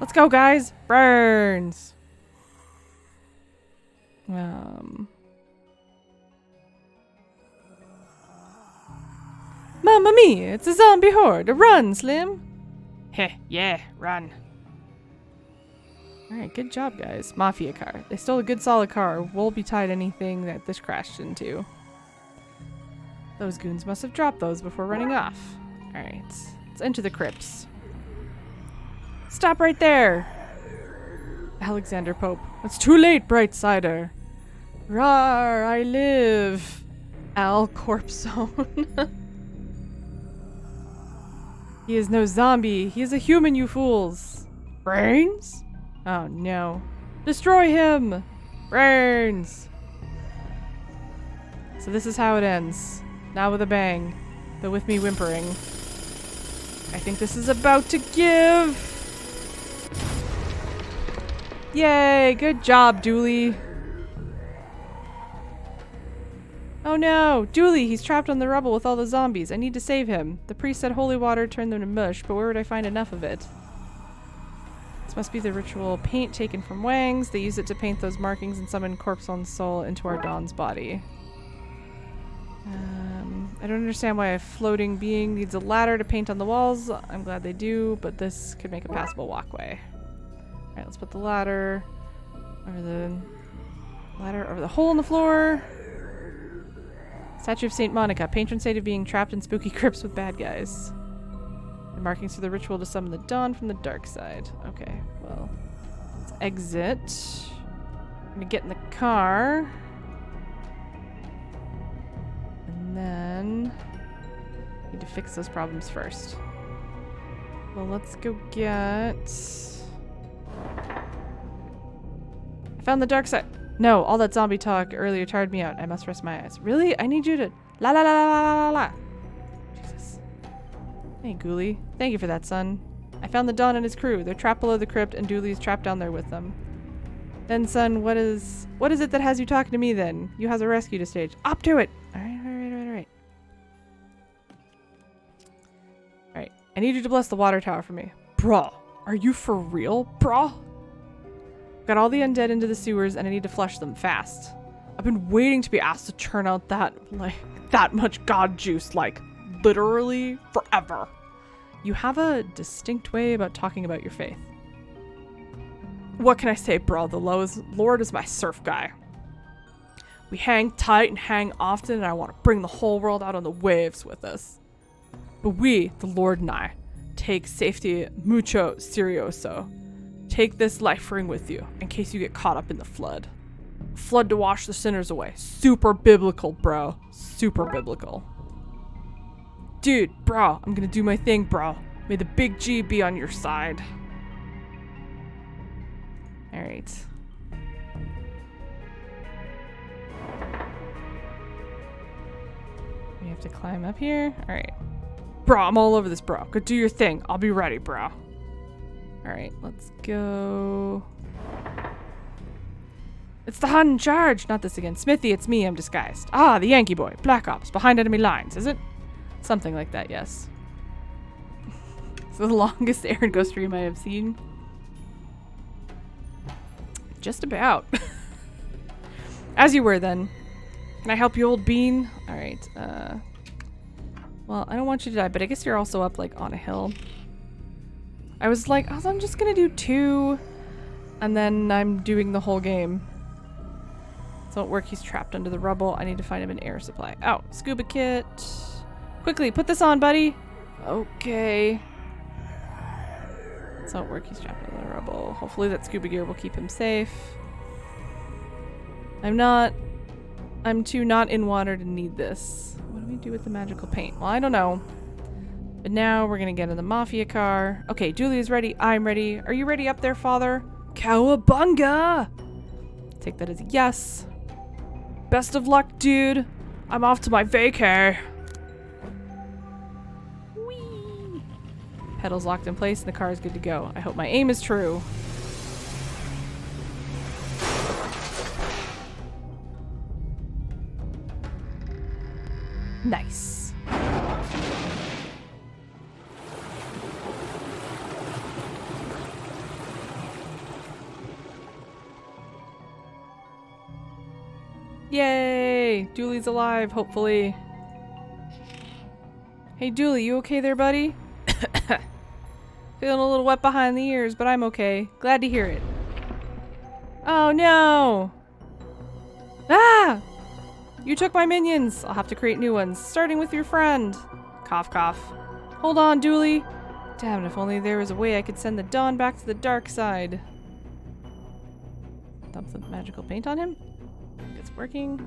Let's go, guys! Burns! Mamma mia, it's a zombie horde! Run, Slim! Heh, yeah, run. Alright, good job, guys. Mafia car. They stole a good solid car. We'll be tied anything that this crashed into. Those goons must have dropped those before running off. Alright, let's enter the crypts. Stop right there! Alexander Pope. It's too late, Brightsider. Rar, I live. Al Corpsone. He is no zombie. He is a human, you fools. Brains? Oh no. Destroy him! Brains! So this is how it ends. Not with a bang, but with me whimpering. I think this is about to give! Yay! Good job, Dooley! Oh no! Dooley! He's trapped on the rubble with all the zombies. I need to save him. The priest said holy water turned them to mush, but where would I find enough of it? This must be the ritual paint taken from Wang's. They use it to paint those markings and summon Corpsone's soul into our Dawn's body. I don't understand why a floating being needs a ladder to paint on the walls. I'm glad they do, but this could make a passable walkway. Alright, let's put the ladder over the hole in the floor. Statue of St. Monica. Patron saint of being trapped in spooky crypts with bad guys. And markings for the ritual to summon the dawn from the dark side. Okay, well, let's exit. I'm gonna get in the car. And then need to fix those problems first. Well, let's go get... I found the dark side. No, all that zombie talk earlier tired me out. I must rest my eyes. Really? I need you to... La la la la la la la. Jesus. Hey, Ghoulie. Thank you for that, son. I found the Dawn and his crew. They're trapped below the crypt, and Dooley's trapped down there with them. Then, son, what is it that has you talking to me, then? You has a rescue to stage. Up to it! Alright. Alright. I need you to bless the water tower for me. Bruh. Are you for real, bruh? Got all the undead into the sewers, and I need to flush them fast. I've been waiting to be asked to churn out that much god juice, literally forever. You have a distinct way about talking about your faith. What can I say, bro? The Lord is my surf guy. We hang tight and hang often, and I want to bring the whole world out on the waves with us. But we, the Lord and I, take safety mucho serioso. Take this life ring with you, in case you get caught up in the flood. A flood to wash the sinners away. Super biblical, bro. Super biblical. Dude, bro, I'm gonna do my thing, bro. May the big G be on your side. Alright. We have to climb up here. Alright. Bro, I'm all over this, bro. Go do your thing. I'll be ready, bro. Alright, let's go. It's the Hun in charge. Not this again. Smithy, it's me. I'm disguised. Ah, the Yankee boy. Black Ops. Behind enemy lines, is it? Something like that, yes. It's the longest Aaron Ghost stream I have seen. Just about. As you were then. Can I help you, old bean? Alright, well, I don't want you to die, but I guess you're also up, like, on a hill. I was like, oh, I'm just gonna do 2, and then I'm doing the whole game. So it work, he's trapped under the rubble. I need to find him an air supply. Oh, scuba kit. Quickly, put this on, buddy. Okay. That's not work, he's trapped under the rubble. Hopefully that scuba gear will keep him safe. I'm too not in water to need this. What do we do with the magical paint? Well, I don't know. But now we're gonna get in the mafia car. Okay, Julia's ready. I'm ready. Are you ready up there, father? Cowabunga! Take that as a yes. Best of luck, dude. I'm off to my vacay. Whee! Pedals locked in place and the car is good to go. I hope my aim is true. Nice. Yay! Julie's alive, hopefully. Hey, Julie, you okay there, buddy? Feeling a little wet behind the ears, but I'm okay. Glad to hear it. Oh, no! Ah! You took my minions! I'll have to create new ones, starting with your friend. Cough, cough. Hold on, Julie. Damn, if only there was a way I could send the Dawn back to the dark side. Dump some magical paint on him? It's working.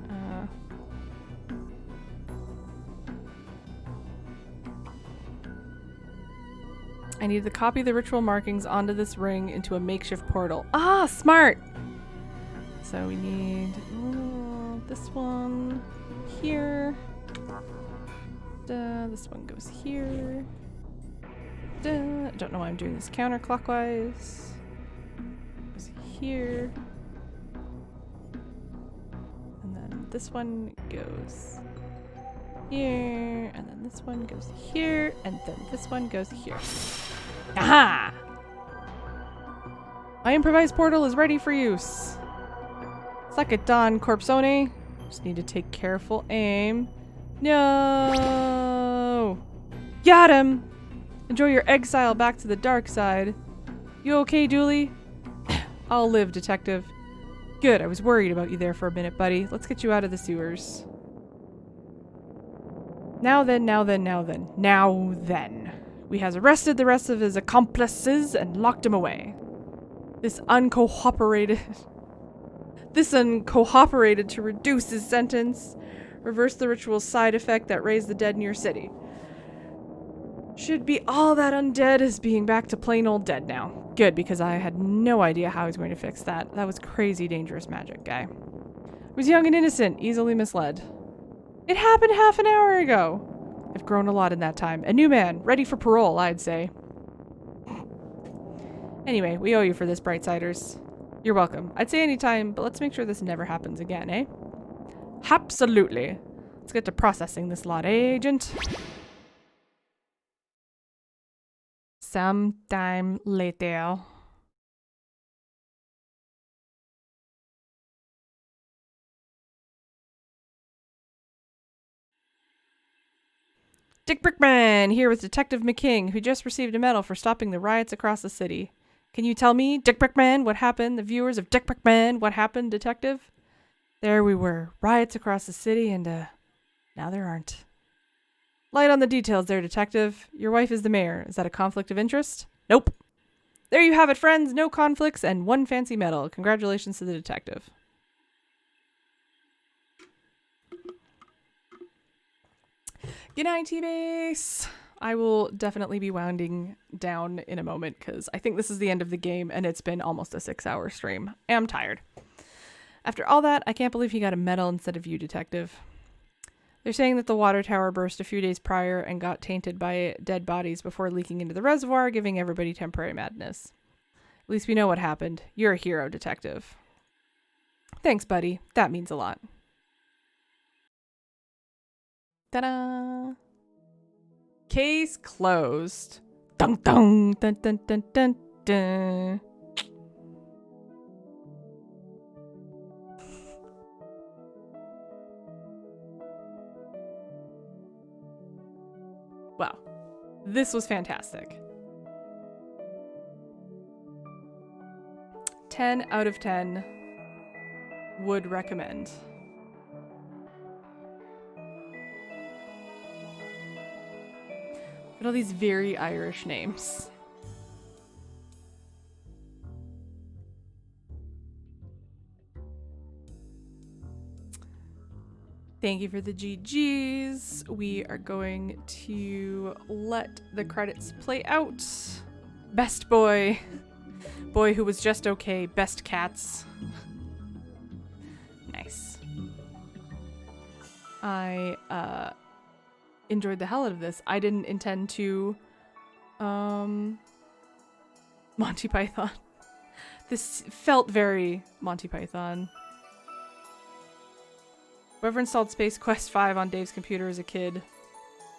I need to copy the ritual markings onto this ring into a makeshift portal. Ah, smart! So we need this one here. This one goes here. I don't know why I'm doing this counterclockwise. Goes here. And then this one goes here. And then this one goes here. And then this one goes here. Aha! My improvised portal is ready for use. Suck it, Don Corpsone. Just need to take careful aim. No! Got him! Enjoy your exile back to the dark side. You okay, Julie? I'll live, detective. Good, I was worried about you there for a minute, buddy. Let's get you out of the sewers. Now then, now then, now then. Now then. We has arrested the rest of his accomplices and locked him away. This uncooperated to reduce his sentence. Reverse the ritual's side effect that raised the dead in your city. Should be all that undead as being back to plain old dead now. Good, because I had no idea how I was going to fix that. That was crazy dangerous magic, guy. Was young and innocent, easily misled. It happened half an hour ago. I've grown a lot in that time. A new man, ready for parole, I'd say. Anyway, we owe you for this, Brightsiders. You're welcome. I'd say anytime, but let's make sure this never happens again, eh? Absolutely. Let's get to processing this lot, eh, Agent? Sometime later. Dick Brickman, here with Detective McKing, who just received a medal for stopping the riots across the city. Can you tell me, Dick Brickman, what happened? The viewers of Dick Brickman, what happened, Detective? There we were, riots across the city, and now there aren't. Light on the details there, detective. Your wife is the mayor. Is that a conflict of interest? Nope. There you have it, friends. No conflicts and one fancy medal. Congratulations to the detective. Good night, T-Base. I will definitely be winding down in a moment because I think this is the end of the game and it's been almost a 6-hour stream. I'm tired. After all that, I can't believe he got a medal instead of you, detective. They're saying that the water tower burst a few days prior and got tainted by dead bodies before leaking into the reservoir, giving everybody temporary madness. At least we know what happened. You're a hero, detective. Thanks, buddy. That means a lot. Ta-da! Case closed. Dun dun dun dun dun dun dun. Wow. This was fantastic. 10 out of 10 would recommend. Look at all these very Irish names. Thank you for the GGs. We are going to let the credits play out. Best boy. Boy who was just okay. Best cats. Nice. I enjoyed the hell out of this. I didn't intend to Monty Python. This felt very Monty Python. Whoever installed Space Quest 5 on Dave's computer as a kid.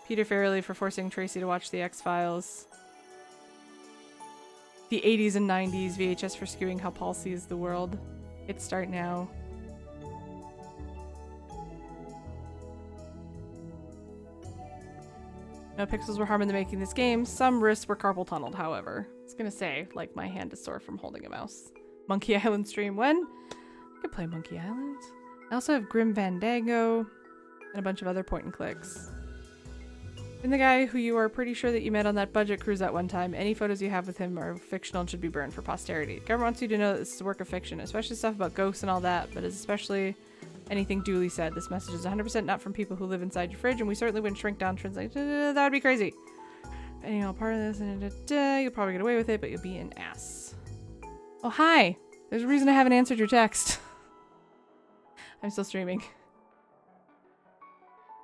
Peter Farrelly for forcing Tracy to watch The X-Files. The 80s and 90s VHS for skewing how Paul sees the world. Hit start now. No pixels were harmed in the making of this game. Some wrists were carpal tunneled, however. I was gonna say, like, my hand is sore from holding a mouse. Monkey Island stream when? I could play Monkey Island. I also have Grim Fandango and a bunch of other point and clicks. And the guy who you are pretty sure that you met on that budget cruise at one time, any photos you have with him are fictional and should be burned for posterity. Government wants you to know that this is a work of fiction, especially stuff about ghosts and all that, but especially anything Dooley said. This message is 100% not from people who live inside your fridge, and we certainly wouldn't shrink down trends like, that would be crazy. And you're all part of this, and you'll probably get away with it, but you'll be an ass. Oh, hi! There's a reason I haven't answered your text. I'm still streaming.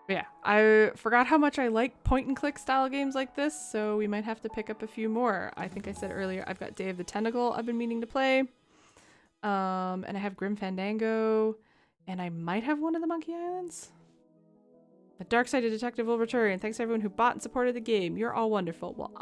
But yeah, I forgot how much I like point and click style games like this, so we might have to pick up a few more. I think I said earlier I've got Day of the Tentacle I've been meaning to play. And I have Grim Fandango, and I might have one of the Monkey Islands. The Darkside Detective will return, and thanks to everyone who bought and supported the game. You're all wonderful. Well,